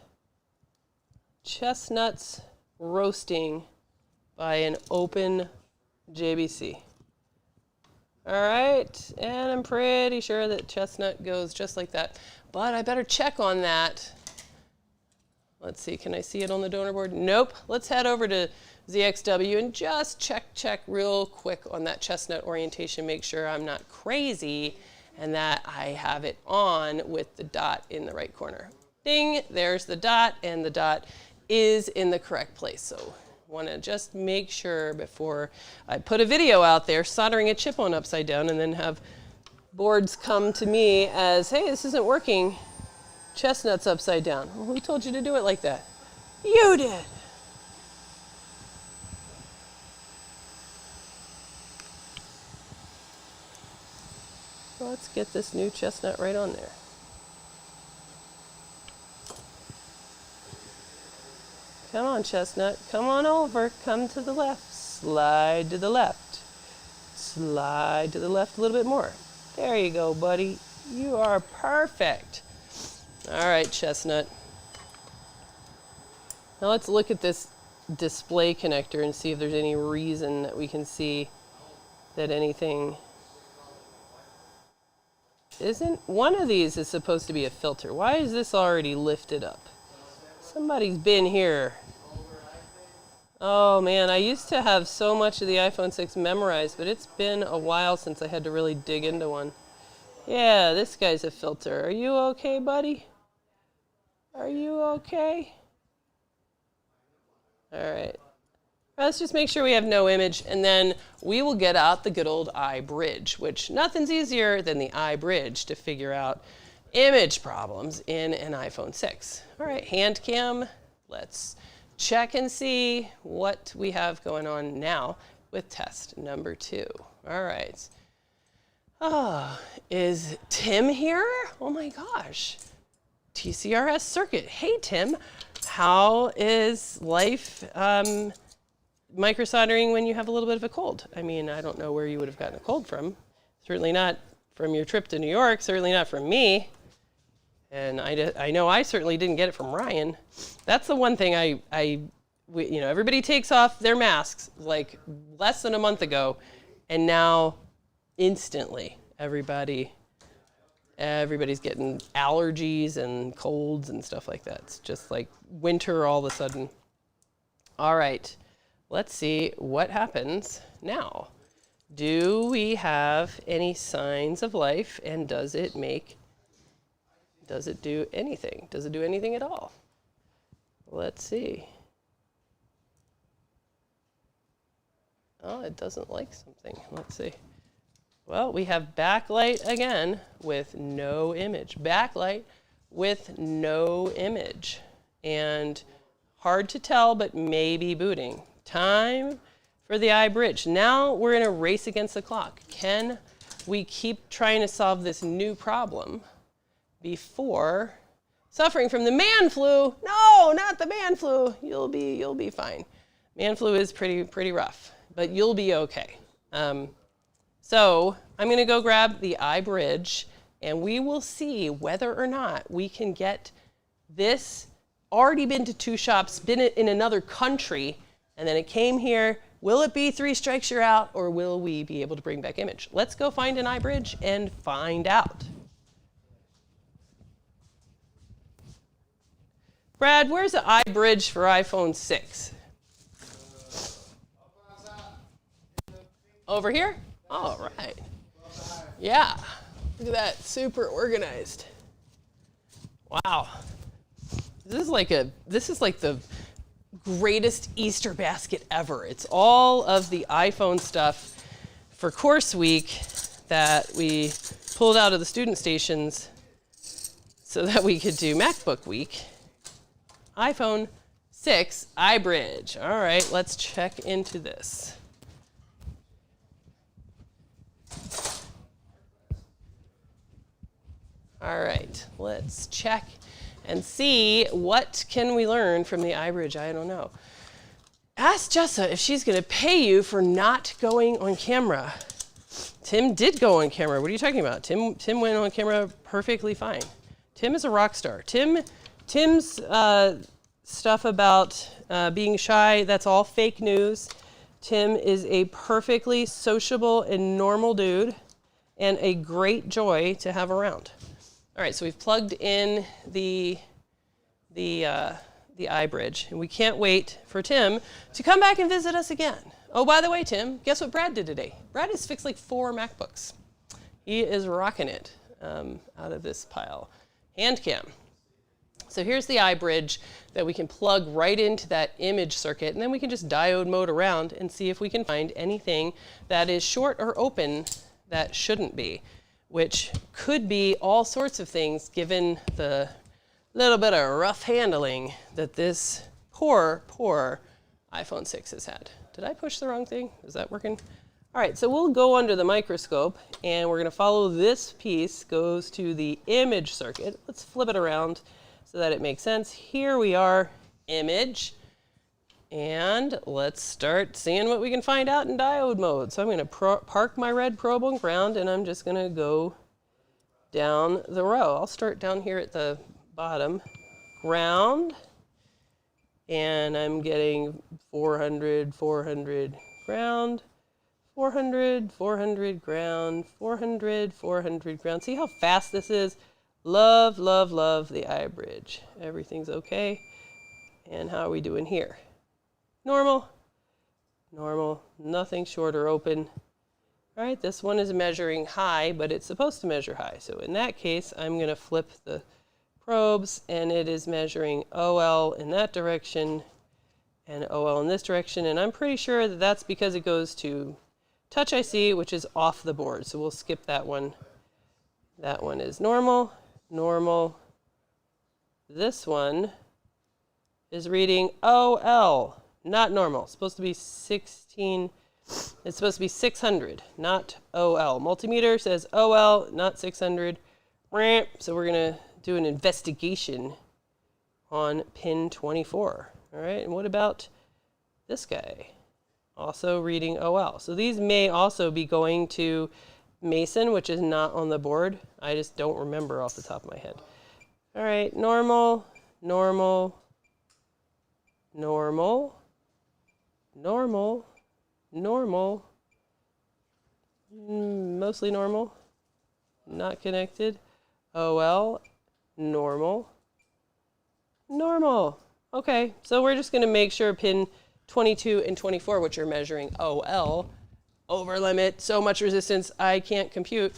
Chestnuts roasting by an open JBC. All right, and I'm pretty sure that chestnut goes just like that, but I better check on that. Let's see, can I see it on the donor board? Nope. Let's head over to ZXW and just check real quick on that chestnut orientation, make sure I'm not crazy and that I have it on with the dot in the right corner. Ding, there's the dot, and the dot is in the correct place. So want to just make sure before I put a video out there soldering a chip on upside down and then have boards come to me as, hey, this isn't working. Chestnuts upside down. Well, who told you to do it like that? You did. Let's get this new chestnut right on there. Come on, chestnut. Come on over. Come to the left. Slide to the left. Slide to the left a little bit more. There you go, buddy. You are perfect. All right, chestnut. Now let's look at this display connector and see if there's any reason that we can see that anything isn't. One of these is supposed to be a filter. Why is this already lifted up? Somebody's been here. Oh man, I used to have so much of the iPhone 6 memorized, but it's been a while since I had to really dig into one. Yeah, this guy's a filter. Are you okay, buddy? Are you okay? All right. Let's just make sure we have no image, and then we will get out the good old iBridge, which nothing's easier than the iBridge to figure out image problems in an iPhone 6. All right, hand cam. Let's check and see what we have going on now with test number 2. All right. Oh, is Tim here? Oh my gosh. TCRS circuit. Hey, Tim. How is life microsoldering when you have a little bit of a cold? I mean, I don't know where you would have gotten a cold from. Certainly not from your trip to New York, certainly not from me. And I know I certainly didn't get it from Ryan. That's the one thing everybody takes off their masks like less than a month ago, and now instantly everybody's getting allergies and colds and stuff like that. It's just like winter all of a sudden. All right, let's see what happens now. Do we have any signs of life, and does it do anything? Does it do anything at all? Let's see. Oh, it doesn't like something. Let's see. Well, we have backlight again with no image. Backlight with no image. And hard to tell, but maybe booting. Time for the iBridge. Now we're in a race against the clock. Can we keep trying to solve this new problem before suffering from the man flu? No, not the man flu. You'll be fine. Man flu is pretty rough, but you'll be okay. So I'm going to go grab the iBridge, and we will see whether or not we can get this. Already been to 2 shops, been in another country, and then it came here. Will it be 3 strikes you're out, or will we be able to bring back image? Let's go find an iBridge and find out. Brad, where's the iBridge for iPhone 6? Over here? All right. Yeah. Look at that. Super organized. Wow. This is like the greatest Easter basket ever. It's all of the iPhone stuff for course week that we pulled out of the student stations so that we could do MacBook week. iPhone 6 iBridge. All right, let's check into this. All right, let's check and see what can we learn from the iBridge. I don't know. Ask Jessa if she's going to pay you for not going on camera. Tim did go on camera. What are you talking about? Tim went on camera perfectly fine. Tim is a rock star. Tim's stuff about being shy, that's all fake news. Tim is a perfectly sociable and normal dude and a great joy to have around. All right, so we've plugged in the iBridge, and we can't wait for Tim to come back and visit us again. Oh, by the way, Tim, guess what Brad did today? Brad has fixed like 4 MacBooks. He is rocking it out of this pile. Hand cam. So here's the iBridge that we can plug right into that image circuit, and then we can just diode mode around and see if we can find anything that is short or open that shouldn't be, which could be all sorts of things given the little bit of rough handling that this poor iPhone 6 has had. Did I push the wrong thing? Is that working? All right, so we'll go under the microscope, and we're going to follow this piece, goes to the image circuit. Let's flip it around so that it makes sense. Here we are, image. And let's start seeing what we can find out in diode mode. So I'm going to park my red probe on ground, and I'm just going to go down the row. I'll start down here at the bottom. Ground. And I'm getting 400, 400, ground. 400, 400, ground. 400, 400, ground. See how fast this is? Love, love, love the iBridge. Everything's okay. And how are we doing here? Normal, normal, nothing short or open. All right, this one is measuring high, but it's supposed to measure high. So in that case, I'm going to flip the probes, and it is measuring OL in that direction and OL in this direction. And I'm pretty sure that that's because it goes to Touch IC, which is off the board. So we'll skip that one. That one is normal, normal. This one is reading OL. Not normal. It's supposed to be 16. It's supposed to be 600, not OL. Multimeter says OL, not 600. So we're going to do an investigation on pin 24. All right, and what about this guy? Also reading OL. So these may also be going to Mason, which is not on the board. I just don't remember off the top of my head. All right, normal, normal, normal, normal, normal, mostly normal, not connected, OL, normal, normal. Okay, so we're just going to make sure pin 22 and 24, which are measuring OL, over limit, so much resistance I can't compute.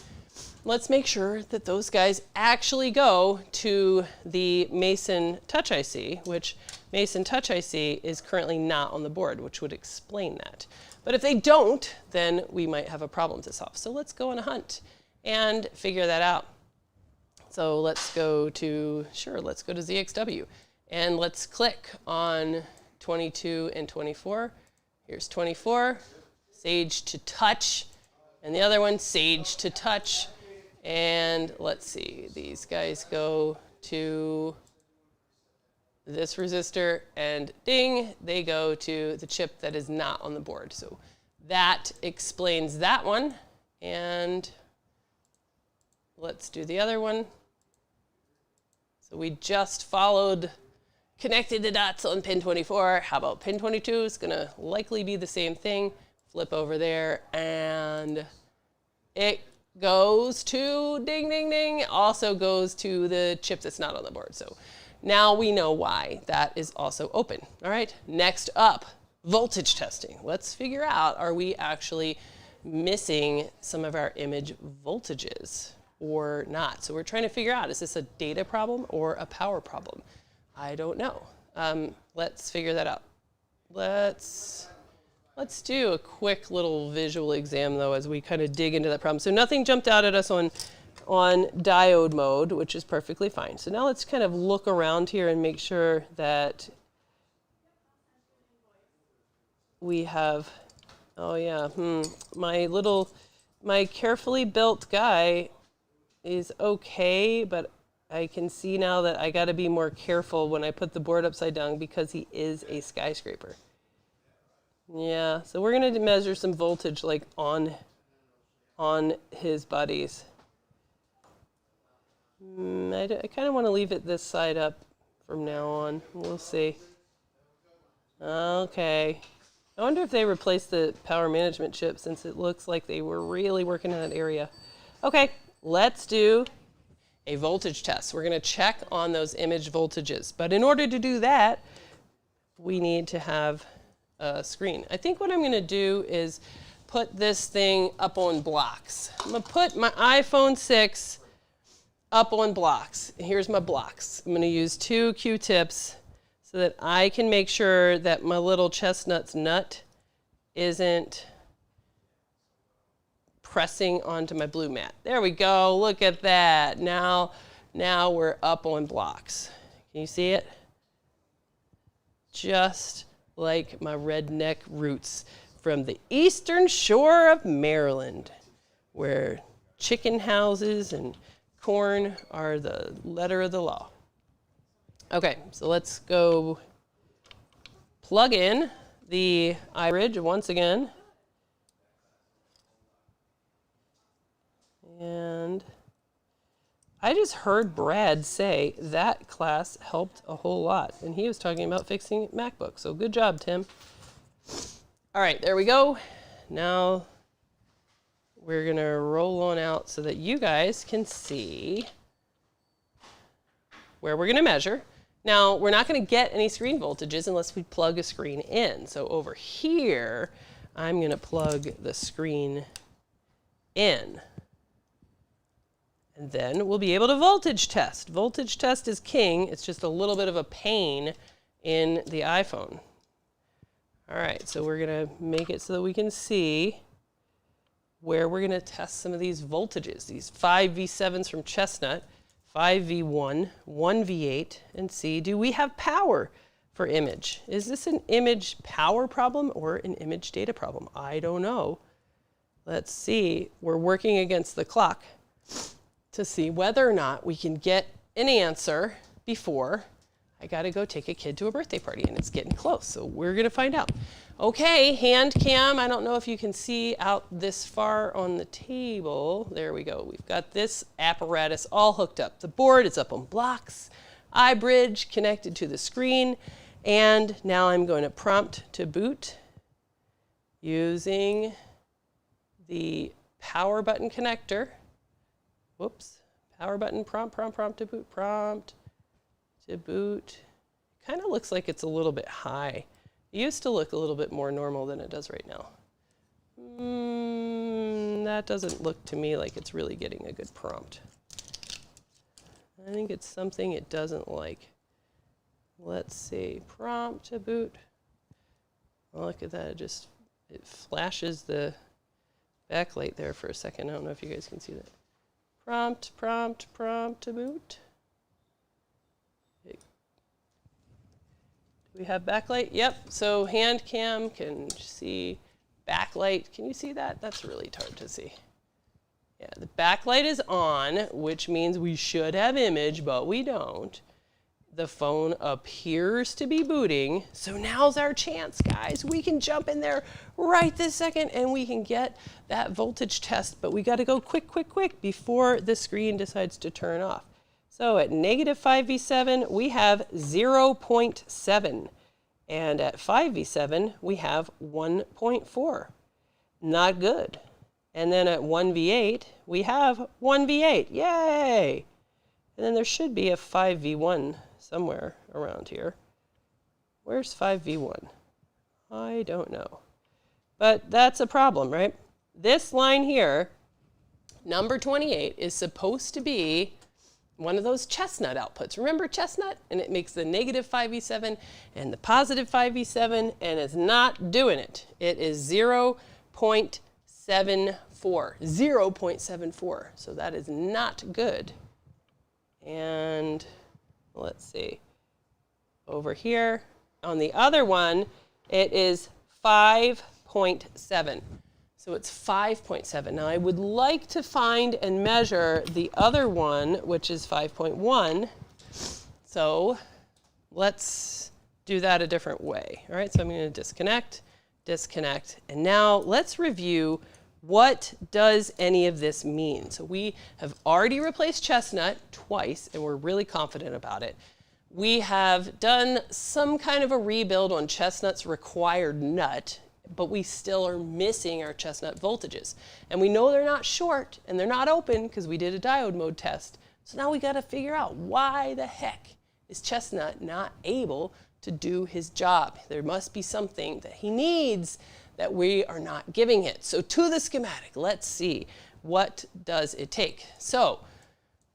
Let's make sure that those guys actually go to the Mason Touch IC, which Mason Touch IC is currently not on the board, which would explain that. But if they don't, then we might have a problem to solve. So let's go on a hunt and figure that out. So let's go to, let's go to ZXW. And let's click on 22 and 24. Here's 24, Sage to Touch. And the other one, Sage to Touch. And let's see, these guys go to this resistor, and ding, they go to the chip that is not on the board. So that explains that one. And let's do the other one. So we just followed, connected the dots on pin 24. How about pin 22? It's gonna likely be the same thing. Flip over there, and it goes to, ding, ding, ding, also goes to the chip that's not on the board. So now we know why that is also open. All right, next up, voltage testing. Let's figure out, are we actually missing some of our image voltages or not? So we're trying to figure out, is this a data problem or a power problem? I don't know. Let's figure that out. Let's do a quick little visual exam, though, as we kind of dig into that problem. So nothing jumped out at us on diode mode, which is perfectly fine. So now let's kind of look around here and make sure that we have, oh yeah, my carefully built guy is okay, but I can see now that I got to be more careful when I put the board upside down because he is a skyscraper. Yeah, so we're going to measure some voltage like on his buddies. I kind of want to leave it this side up from now on. We'll see. Okay. I wonder if they replaced the power management chip, since it looks like they were really working in that area. Okay, let's do a voltage test. We're going to check on those image voltages. But in order to do that, we need to have a screen. I think what I'm going to do is put this thing up on blocks. I'm going to put my iPhone 6 up on blocks. Here's my blocks. I'm going to use 2 Q-tips so that I can make sure that my little chestnut's nut isn't pressing onto my blue mat. There we go. Look at that. Now we're up on blocks. Can you see it? Just like my redneck roots from the eastern shore of Maryland, where chicken houses and corn are the letter of the law. Okay, so let's go plug in the iRidge once again. And I just heard Brad say that class helped a whole lot. And he was talking about fixing MacBooks. So good job, Tim. All right, there we go. Now we're going to roll on out so that you guys can see where we're going to measure. Now, we're not going to get any screen voltages unless we plug a screen in. So over here, I'm going to plug the screen in. And then we'll be able to voltage test. Voltage test is king. It's just a little bit of a pain in the iPhone. All right, so we're going to make it so that we can see where we're going to test some of these voltages, these 5V7s from Chestnut, 5V1, 1V8, and see, do we have power for image? Is this an image power problem or an image data problem? I don't know. Let's see. We're working against the clock to see whether or not we can get an answer before I gotta go take a kid to a birthday party and it's getting close, so we're gonna find out. Okay, hand cam, I don't know if you can see out this far on the table. There we go, we've got this apparatus all hooked up. The board is up on blocks, iBridge connected to the screen, and now I'm going to prompt to boot using the power button connector. Whoops, power button, prompt to boot, prompt to boot. Kind of looks like it's a little bit high. It used to look a little bit more normal than it does right now. That doesn't look to me like it's really getting a good prompt. I think it's something it doesn't like. Let's see, prompt to boot. Oh, look at that, it flashes the backlight there for a second. I don't know if you guys can see that. Prompt to boot. Do we have backlight? Yep, so hand cam can see backlight. Can you see that? That's really hard to see. Yeah, the backlight is on, which means we should have image, but we don't. The phone appears to be booting, so now's our chance, guys. We can jump in there right this second and we can get that voltage test, but we gotta go quick before the screen decides to turn off. So at negative 5V7, we have 0.7. And at 5V7, we have 1.4. Not good. And then at 1V8, we have 1V8. Yay! And then there should be a 5V1 somewhere around here. Where's 5V1? I don't know. But that's a problem, right? This line here, number 28, is supposed to be one of those chestnut outputs. Remember chestnut? And it makes the negative 5V7 and the positive 5V7, and it's not doing it. It is 0.74. 0.74. So that is not good. And let's see. Over here, on the other one, it is 5.7. So it's 5.7. Now I would like to find and measure the other one, which is 5.1. So let's do that a different way. All right, so I'm going to disconnect, and now let's review what does any of this mean. So we have already replaced chestnut twice, and we're really confident about it. We have done some kind of a rebuild on chestnut's required nut, but we still are missing our chestnut voltages. And we know they're not short and they're not open because we did a diode mode test. So now we got to figure out why the heck is chestnut not able to do his job. There must be something that he needs that we are not giving it. So to the schematic, let's see, what does it take? So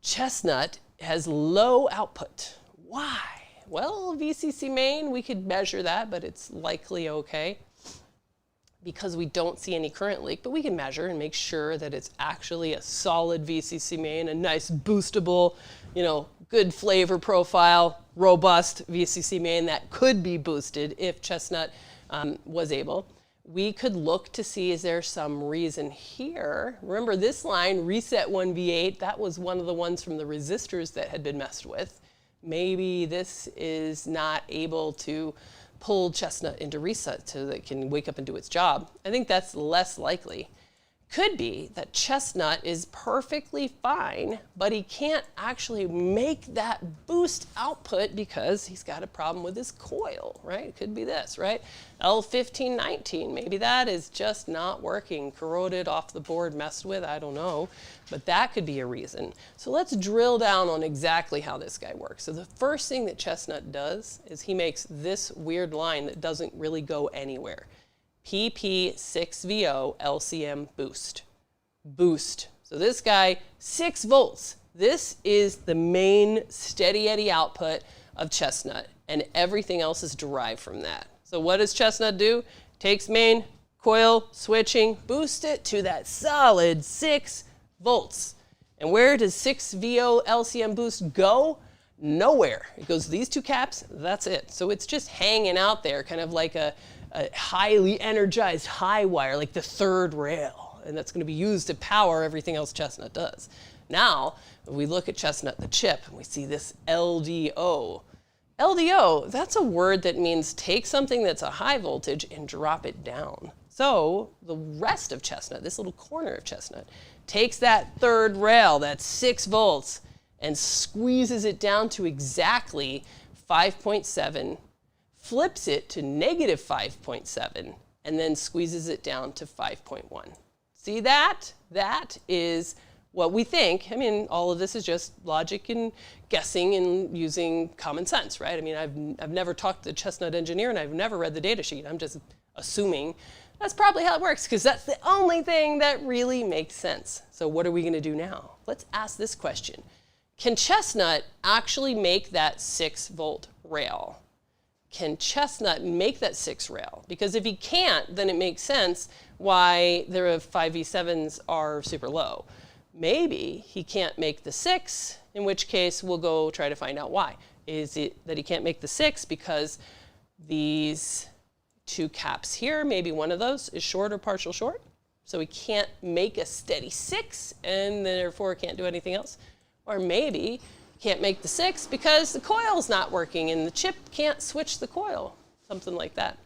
chestnut has low output. Why? Well, VCC main, we could measure that, but it's likely okay, because we don't see any current leak, but we can measure and make sure that it's actually a solid VCC main, a nice boostable, good flavor profile, robust VCC main that could be boosted if chestnut was able. We could look to see, is there some reason here? Remember this line, reset 1V8, that was one of the ones from the resistors that had been messed with. Maybe this is not able to pull chestnut into reset so that it can wake up and do its job. I think that's less likely. Could be that chestnut is perfectly fine, but he can't actually make that boost output because he's got a problem with his coil, right? It could be this, right? L1519, maybe that is just not working, corroded off the board, messed with, I don't know, but that could be a reason. So let's drill down on exactly how this guy works. So the first thing that chestnut does is he makes this weird line that doesn't really go anywhere. PP6VO LCM boost. Boost. So this guy, 6 volts. This is the main steady eddy output of chestnut, and everything else is derived from that. So what does chestnut do? Takes main, coil, switching, boost it to that solid 6 volts. And where does 6VO LCM boost go? Nowhere. It goes to these two caps, that's it. So it's just hanging out there, kind of like a highly energized high wire, like the third rail, and that's going to be used to power everything else chestnut does. Now, if we look at chestnut, the chip, and we see this LDO. LDO, that's a word that means take something that's a high voltage and drop it down. So the rest of chestnut, this little corner of chestnut, takes that third rail, that's 6 volts, and squeezes it down to exactly 5.7, flips it to negative 5.7, and then squeezes it down to 5.1. See that? That is what we think. I mean, all of this is just logic and guessing and using common sense, right? I mean, I've never talked to the chestnut engineer and I've never read the data sheet. I'm just assuming that's probably how it works because that's the only thing that really makes sense. So what are we going to do now? Let's ask this question. Can chestnut actually make that 6-volt rail? Can chestnut make that 6 rail? Because if he can't, then it makes sense why their 5V7s are super low. Maybe he can't make the 6, in which case we'll go try to find out why. Is it that he can't make the 6 because these 2 caps here, maybe one of those is short or partial short? So he can't make a steady 6 and therefore can't do anything else? Or maybe can't make the 6 because the coil's not working and the chip can't switch the coil, something like that.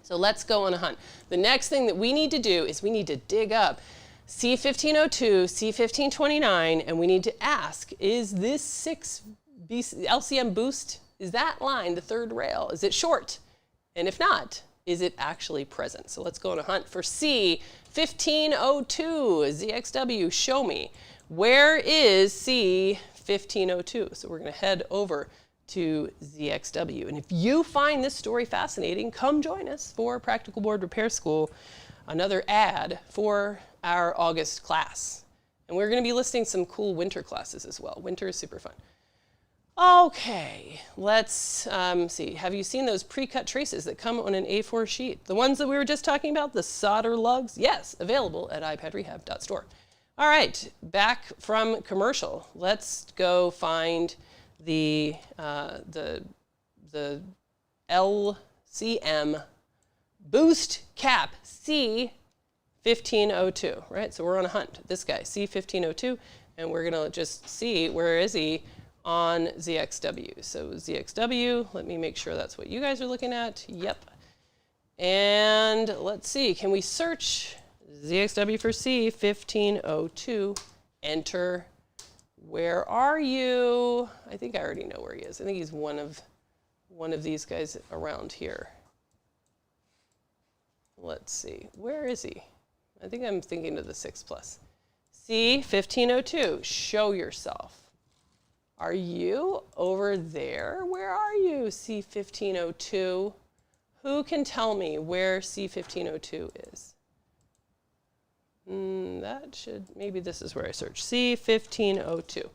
So let's go on a hunt. The next thing that we need to do is we need to dig up C1502, C1529, and we need to ask, is this 6 LCM boost, is that line, the third rail, is it short? And if not, is it actually present? So let's go on a hunt for C1502, ZXW, show me. Where is C1502? So we're going to head over to ZXW. And if you find this story fascinating, come join us for Practical Board Repair School, another ad for our August class. And we're going to be listing some cool winter classes as well. Winter is super fun. Okay, let's see. Have you seen those pre-cut traces that come on an A4 sheet? The ones that we were just talking about, the solder lugs? Yes, available at iPadRehab.store. All right, back from commercial. Let's go find the LCM boost cap C1502, right? So we're on a hunt. This guy, C1502, and we're gonna just see where is he on ZXW. So ZXW, let me make sure that's what you guys are looking at. Yep. And let's see, can we search ZXW for C1502, enter. Where are you? I think I already know where he is. I think he's one of these guys around here. Let's see, where is he? I think I'm thinking of the 6 plus. C1502, show yourself. Are you over there? Where are you, C1502? Who can tell me where C1502 is? That should, maybe this is where I search. C1502,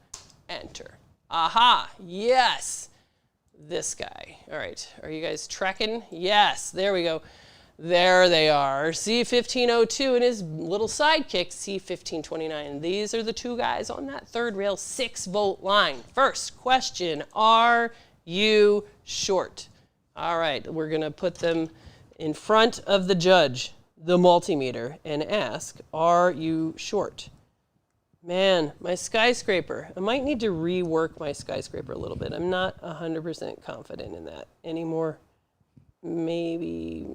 enter. Aha, yes, this guy. All right, are you guys tracking? Yes, there we go. There they are, C1502 and his little sidekick, C1529. These are the 2 guys on that third rail 6-volt line. First question, are you short? All right, we're gonna put them in front of the judge, the multimeter, and ask, are you short? Man, my skyscraper. I might need to rework my skyscraper a little bit. I'm not 100% confident in that anymore. Maybe,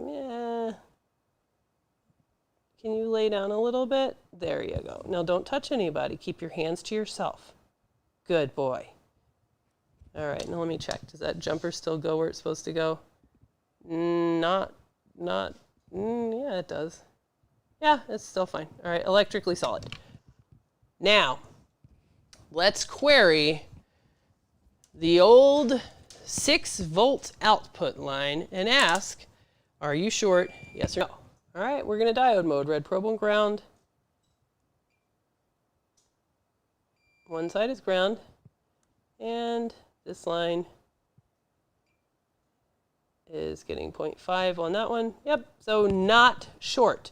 Can you lay down a little bit? There you go. Now don't touch anybody. Keep your hands to yourself. Good boy. All right, now let me check. Does that jumper still go where it's supposed to go? Yeah, it does. Yeah, it's still fine. All right, electrically solid. Now, let's query the old 6-volt output line and ask, are you short? Yes or no? All right, we're going to diode mode. Red probe on ground. One side is ground. And this line is getting 0.5 on that one. Yep, so not short.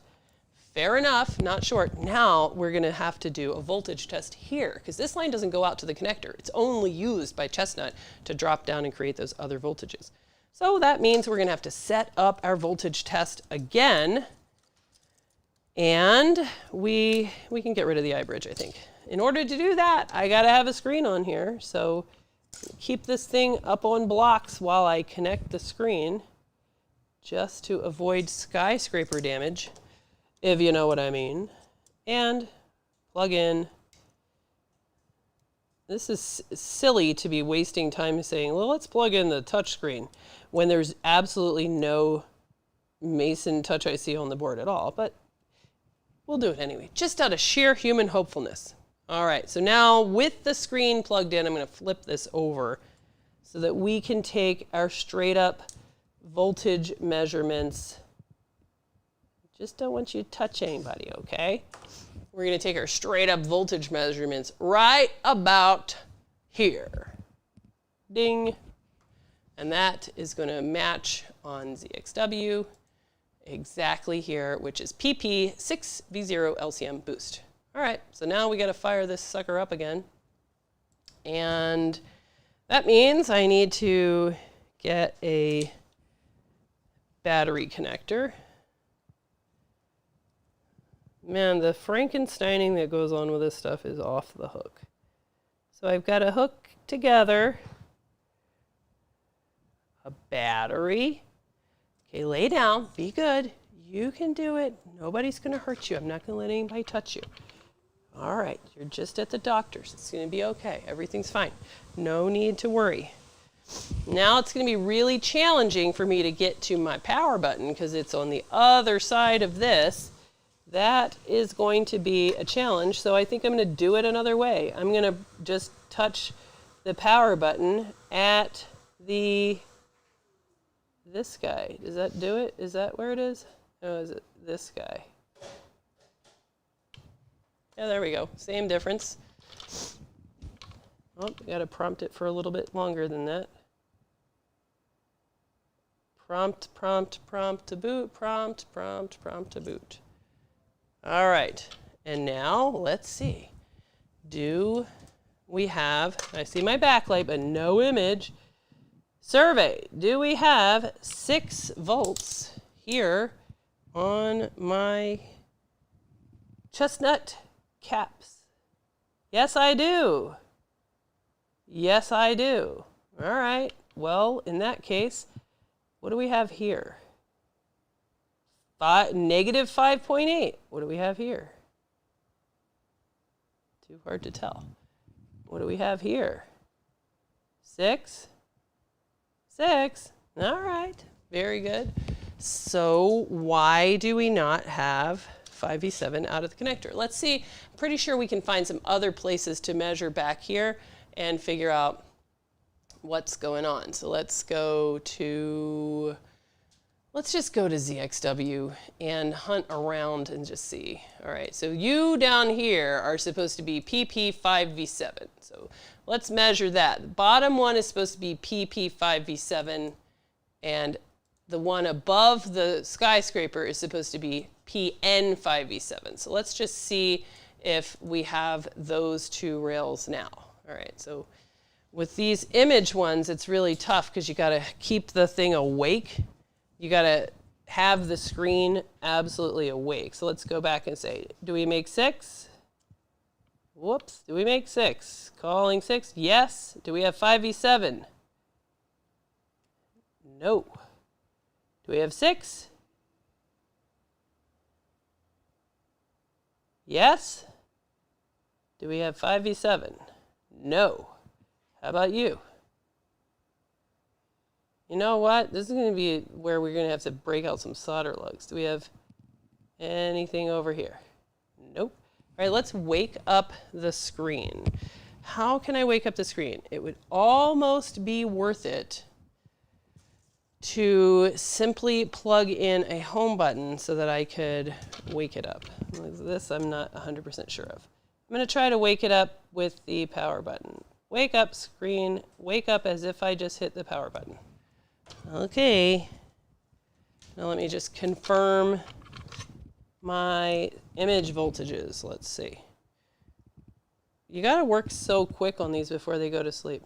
Fair enough, not short. Now we're going to have to do a voltage test here because this line doesn't go out to the connector. It's only used by chestnut to drop down and create those other voltages. So that means we're going to have to set up our voltage test again. And we can get rid of the iBridge, I think. In order to do that, I got to have a screen on here. So Keep this thing up on blocks while I connect the screen, just to avoid skyscraper damage, if you know what I mean. And plug in. This is silly to be wasting time saying, well, let's plug in the touch screen when there's absolutely no Mason Touch IC on the board at all, but we'll do it anyway, just out of sheer human hopefulness. All right, so now with the screen plugged in, I'm going to flip this over so that we can take our straight up voltage measurements. Just don't want you to touch anybody, okay? We're going to take our straight up voltage measurements right about here. Ding. And that is going to match on ZXW exactly here, which is PP6V0 LCM boost. All right, so now we got to fire this sucker up again. And that means I need to get a battery connector. Man, the Frankensteining that goes on with this stuff is off the hook. So I've got to hook together a battery. Okay, lay down, be good. You can do it. Nobody's going to hurt you. I'm not going to let anybody touch you. All right, you're just at the doctor's. It's going to be okay. Everything's fine. No need to worry. Now it's going to be really challenging for me to get to my power button because it's on the other side of this. That is going to be a challenge, so I think I'm going to do it another way. I'm going to just touch the power button at this guy. Does that do it? Is that where it is? Oh, is it this guy? Yeah, there we go. Same difference. Oh, got to prompt it for a little bit longer than that. Prompt, prompt, prompt to boot, prompt, prompt, prompt to boot. All right, and now let's see. Do we have, I see my backlight, but no image. Survey, do we have 6 volts here on my chestnut caps? Yes, I do. Yes, I do. All right, well, in that case, what do we have here? Negative 5.8. What do we have here? Too hard to tell. What do we have here? 6? 6. All right. Very good. So why do we not have 5V7 out of the connector? Let's see. I'm pretty sure we can find some other places to measure back here and figure out what's going on. So let's just go to ZXW and hunt around and just see. All right, so you down here are supposed to be PP5V7. So let's measure that. The bottom one is supposed to be PP5V7, and the one above the skyscraper is supposed to be PN5V7. So let's just see if we have those 2 rails now. All right, so with these image ones, it's really tough because you got to keep the thing awake. You got to have the screen absolutely awake. So let's go back and say, do we make 6? Whoops, do we make 6? Calling 6, yes. Do we have 5V7? No. Do we have 6? Yes. Do we have 5V7? No. How about you? You know what? This is going to be where we're going to have to break out some solder lugs. Do we have anything over here? Nope. All right, let's wake up the screen. How can I wake up the screen? It would almost be worth it to simply plug in a home button so that I could wake it up. This I'm not 100% sure of. I'm going to try to wake it up with the power button. Wake up screen, wake up as if I just hit the power button. Okay, now let me just confirm my image voltages. Let's see. You got to work so quick on these before they go to sleep.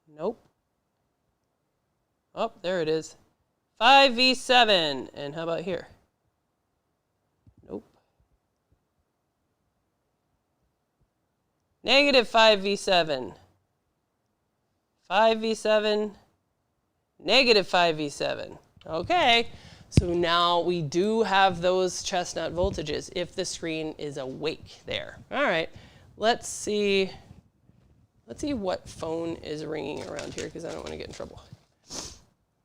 Nope. Oh, there it is. 5V7. And how about here? Nope. Negative 5V7. 5V7, negative 5V7. Okay, so now we do have those chestnut voltages if the screen is awake there. All right, let's see what phone is ringing around here because I don't want to get in trouble.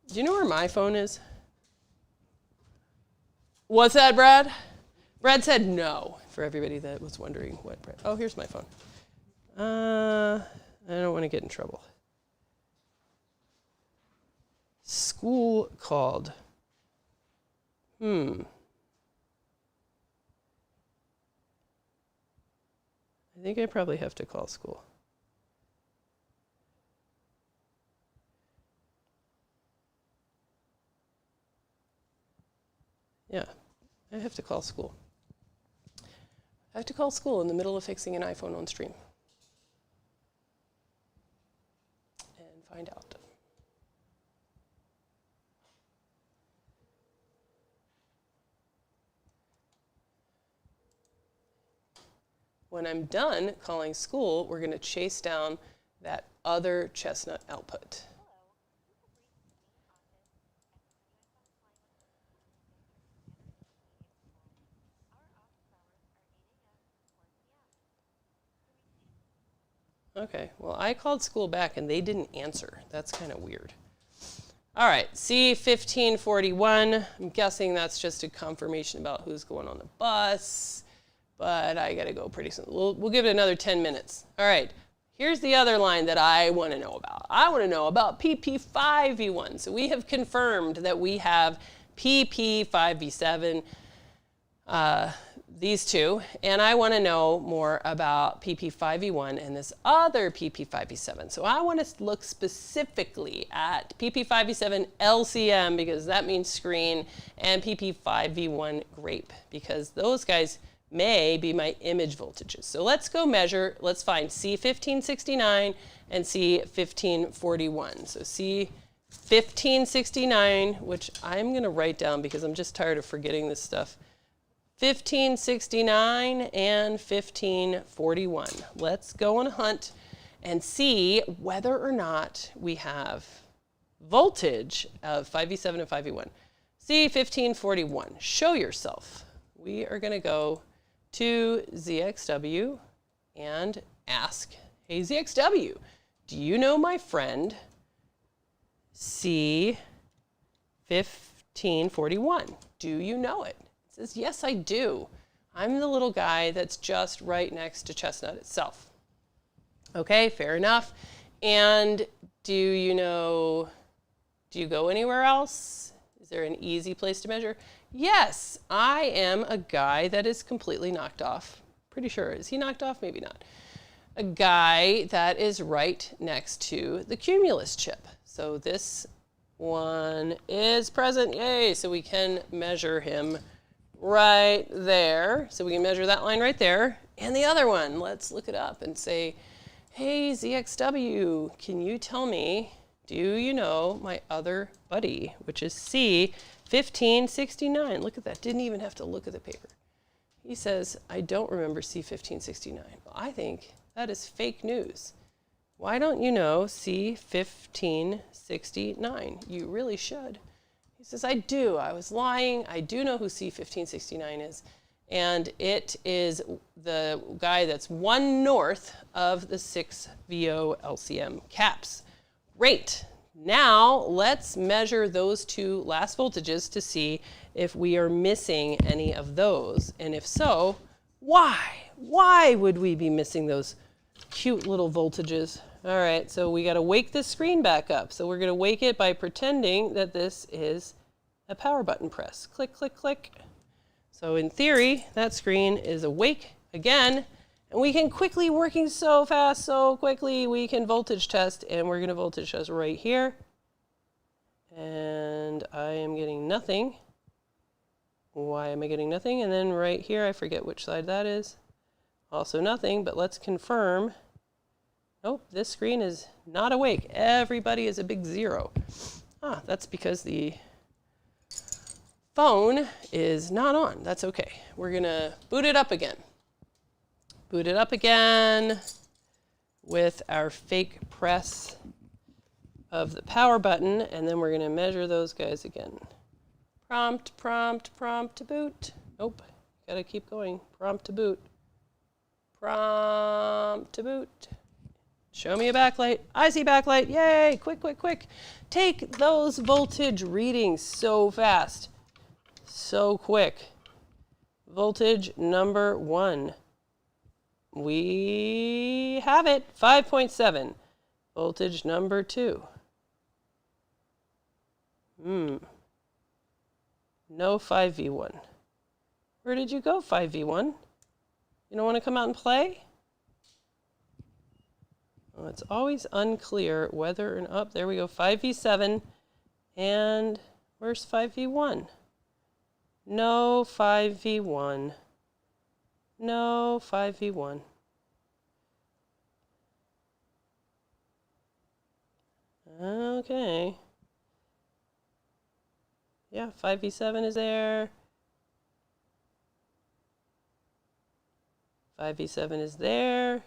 Do you know where my phone is? What's that, Brad? Brad said no, for everybody that was wondering what Brad. Oh, here's my phone. I don't want to get in trouble. School called. I think I probably have to call school. Yeah, I have to call school. I have to call school in the middle of fixing an iPhone on stream. And find out. When I'm done calling school, we're going to chase down that other chestnut output. Okay, well, I called school back and they didn't answer. That's kind of weird. All right, C1541. I'm guessing that's just a confirmation about who's going on the bus, but I got to go pretty soon. We'll give it another 10 minutes. All right, here's the other line that I want to know about. I want to know about PP5V1. So we have confirmed that we have PP5V7, these two, and I want to know more about PP5V1 and this other PP5V7. So I want to look specifically at PP5V7 LCM because that means screen, and PP5V1 grape because those guys may be my image voltages. So let's go measure. Let's find C1569 and C1541. So C1569, which I'm going to write down because I'm just tired of forgetting this stuff. 1569 and 1541. Let's go on a hunt and see whether or not we have voltage of 5V7 and 5V1. C1541, show yourself. We are going to go to ZXW and ask, hey ZXW, do you know my friend C1541? Do you know it? It says, yes, I do. I'm the little guy that's just right next to chestnut itself. Okay, fair enough. And do you go anywhere else? Is there an easy place to measure? Yes, I am a guy that is completely knocked off. Pretty sure. Is he knocked off? Maybe not. A guy that is right next to the cumulus chip. So this one is present. Yay! So we can measure him right there. So we can measure that line right there. And the other one, let's look it up and say, hey, ZXW, can you tell me, do you know my other buddy, which is C1569? Look at that. Didn't even have to look at the paper. He says, I don't remember C1569. Well, I think that is fake news. Why don't you know C1569? You really should. He says, I do. I was lying. I do know who C1569 is. And it is the guy that's one north of the 6VO LCM caps. Great. Now let's measure those two last voltages to see if we are missing any of those. And if so, why? Why would we be missing those cute little voltages? All right, so we got to wake this screen back up. So we're going to wake it by pretending that this is a power button press. Click, click, click. So in theory, that screen is awake again. And we can quickly, working so fast, so quickly, we can voltage test. And we're going to voltage test right here. And I am getting nothing. Why am I getting nothing? And then right here, I forget which side that is. Also nothing, but let's confirm. Nope, this screen is not awake. Everybody is a big 0. Ah, that's because the phone is not on. That's okay. We're going to boot it up again. Boot it up again with our fake press. of the power button, and then we're going to measure those guys again. Prompt, prompt, prompt to boot. Nope, got to keep going. Prompt to boot. Prompt to boot. Show me a backlight. I see backlight. Yay, quick, quick, quick. Take those voltage readings so fast. So quick. Voltage number 1. We have it, 5.7. Voltage number 2. No 5V1. Where did you go, 5V1? You don't want to come out and play? Well, it's always unclear whether or not, there we go, 5V7. And where's 5V1? No 5V1. No 5V1. Okay. Yeah, 5V7 is there. 5V7 is there.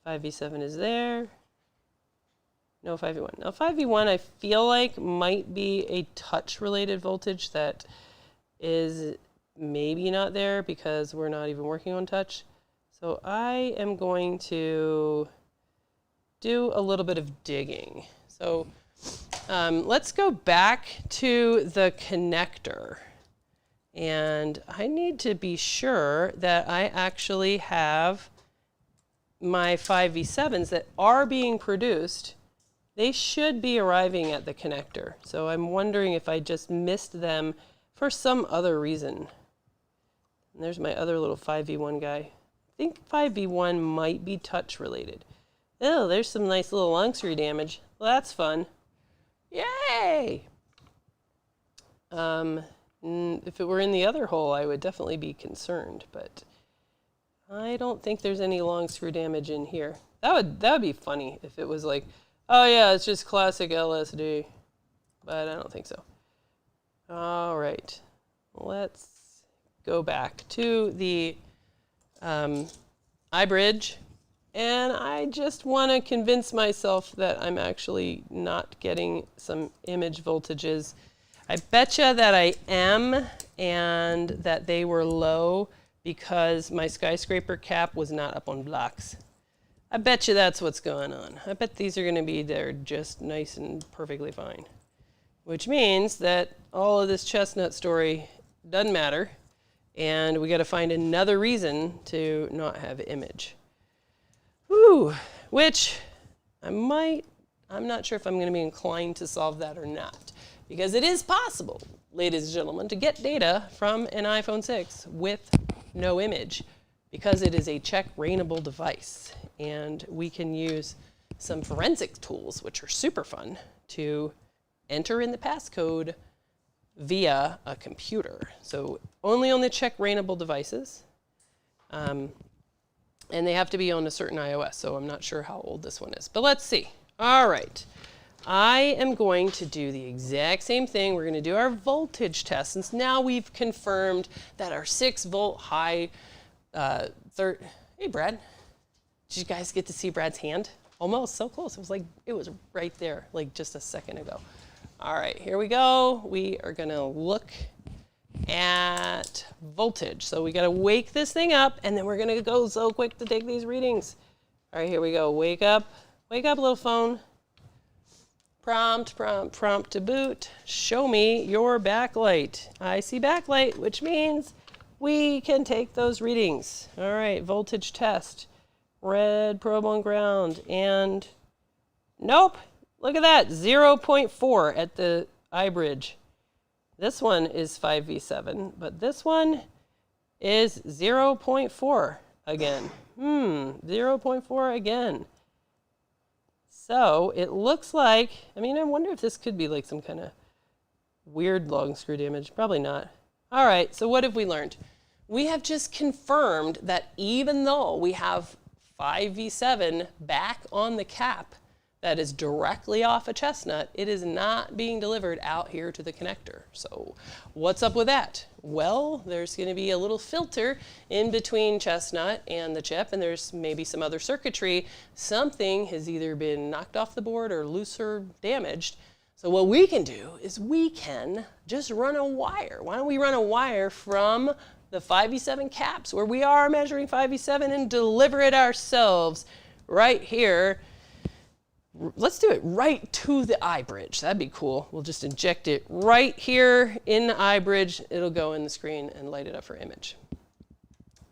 5V7 is there. No 5V1. Now 5V1 I feel like might be a touch related voltage that is maybe not there because we're not even working on touch. So I am going to do a little bit of digging. So let's go back to the connector. And I need to be sure that I actually have my 5V7s that are being produced. They should be arriving at the connector. So I'm wondering if I just missed them for some other reason. And there's my other little 5V1 guy. I think 5V1 might be touch related. Oh, there's some nice little lung screw damage. Well, that's fun. Yay! If it were in the other hole, I would definitely be concerned, but I don't think there's any long screw damage in here. That would be funny if it was like, oh yeah, it's just classic LSD, but I don't think so. All right, let's go back to the iBridge, and I just want to convince myself that I'm actually not getting some image voltages. I betcha that I am, and that they were low because my skyscraper cap was not up on blocks. I bet you that's what's going on. I bet these are going to be there just nice and perfectly fine. Which means that all of this chestnut story doesn't matter, and we got to find another reason to not have image. Whew, which I'm not sure if I'm going to be inclined to solve that or not. Because it is possible, ladies and gentlemen, to get data from an iPhone 6 with no image, because it is a check-rainable device. And we can use some forensic tools, which are super fun, to enter in the passcode via a computer. So only on the check-rainable devices. And they have to be on a certain iOS, so I'm not sure how old this one is. But let's see. All right. I am going to do the exact same thing. We're going to do our voltage test. Since now we've confirmed that our 6-volt high Hey, Brad. Did you guys get to see Brad's hand? Almost, so close. It was right there, like just a second ago. All right, here we go. We are going to look at voltage. So we got to wake this thing up, and then we're going to go so quick to take these readings. All right, here we go. Wake up, little phone. Prompt, prompt, prompt to boot. Show me your backlight. I see backlight, which means we can take those readings. All right, voltage test. Red probe on ground, and nope, look at that, 0.4 at the iBridge. This one is 5V7, but this one is 0.4 again. 0.4 again. So it looks like, I wonder if this could be like some kind of weird long screw damage. Probably not. All right, so what have we learned? We have just confirmed that even though we have 5V7 back on the cap, that is directly off a chestnut, it is not being delivered out here to the connector. So what's up with that? Well, there's going to be a little filter in between chestnut and the chip, and there's maybe some other circuitry. Something has either been knocked off the board or loose or damaged. So what we can do is we can just run a wire. Why don't we run a wire from the 5V7 caps where we are measuring 5V7 and deliver it ourselves right here. Let's do it right to the eye bridge. That'd be cool. We'll just inject it right here in the eye bridge. It'll go in the screen and light it up for image.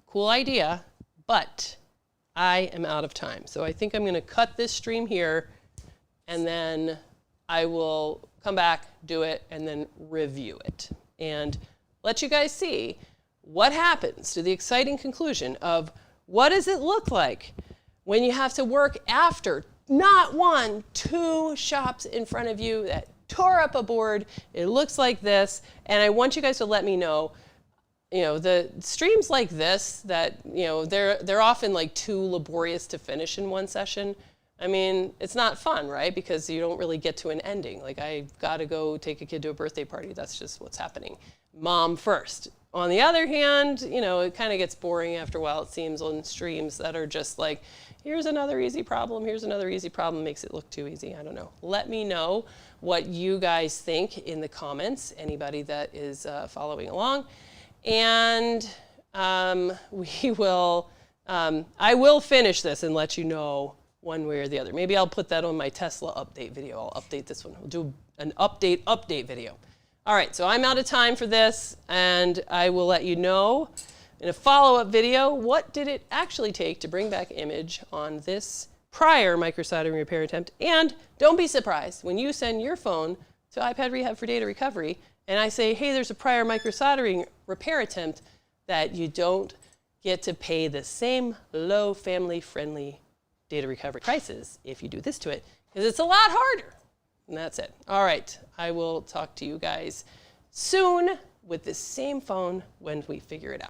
Cool idea, but I am out of time. So I think I'm going to cut this stream here, and then I will come back, do it, and then review it. And let you guys see what happens to the exciting conclusion of what does it look like when you have to work after not one, two shops in front of you that tore up a board. It looks like this, and I want you guys to let me know, the streams like this that, they're often like too laborious to finish in one session. I mean, it's not fun, right? Because you don't really get to an ending. Like, I got to go take a kid to a birthday party. That's just what's happening. Mom first. On the other hand, it kind of gets boring after a while, it seems, on streams that are just like, here's another easy problem, here's another easy problem, makes it look too easy. I don't know. Let me know what you guys think in the comments, anybody that is following along. And I will finish this and let you know one way or the other. Maybe I'll put that on my Tesla update video. I'll update this one. We'll do an update video. All right, so I'm out of time for this, and I will let you know in a follow-up video what did it actually take to bring back image on this prior microsoldering repair attempt. And don't be surprised when you send your phone to iPad Rehab for Data Recovery and I say, hey, there's a prior microsoldering repair attempt, that you don't get to pay the same low family-friendly data recovery prices if you do this to it, because it's a lot harder. And that's it. All right, I will talk to you guys soon with this same phone when we figure it out.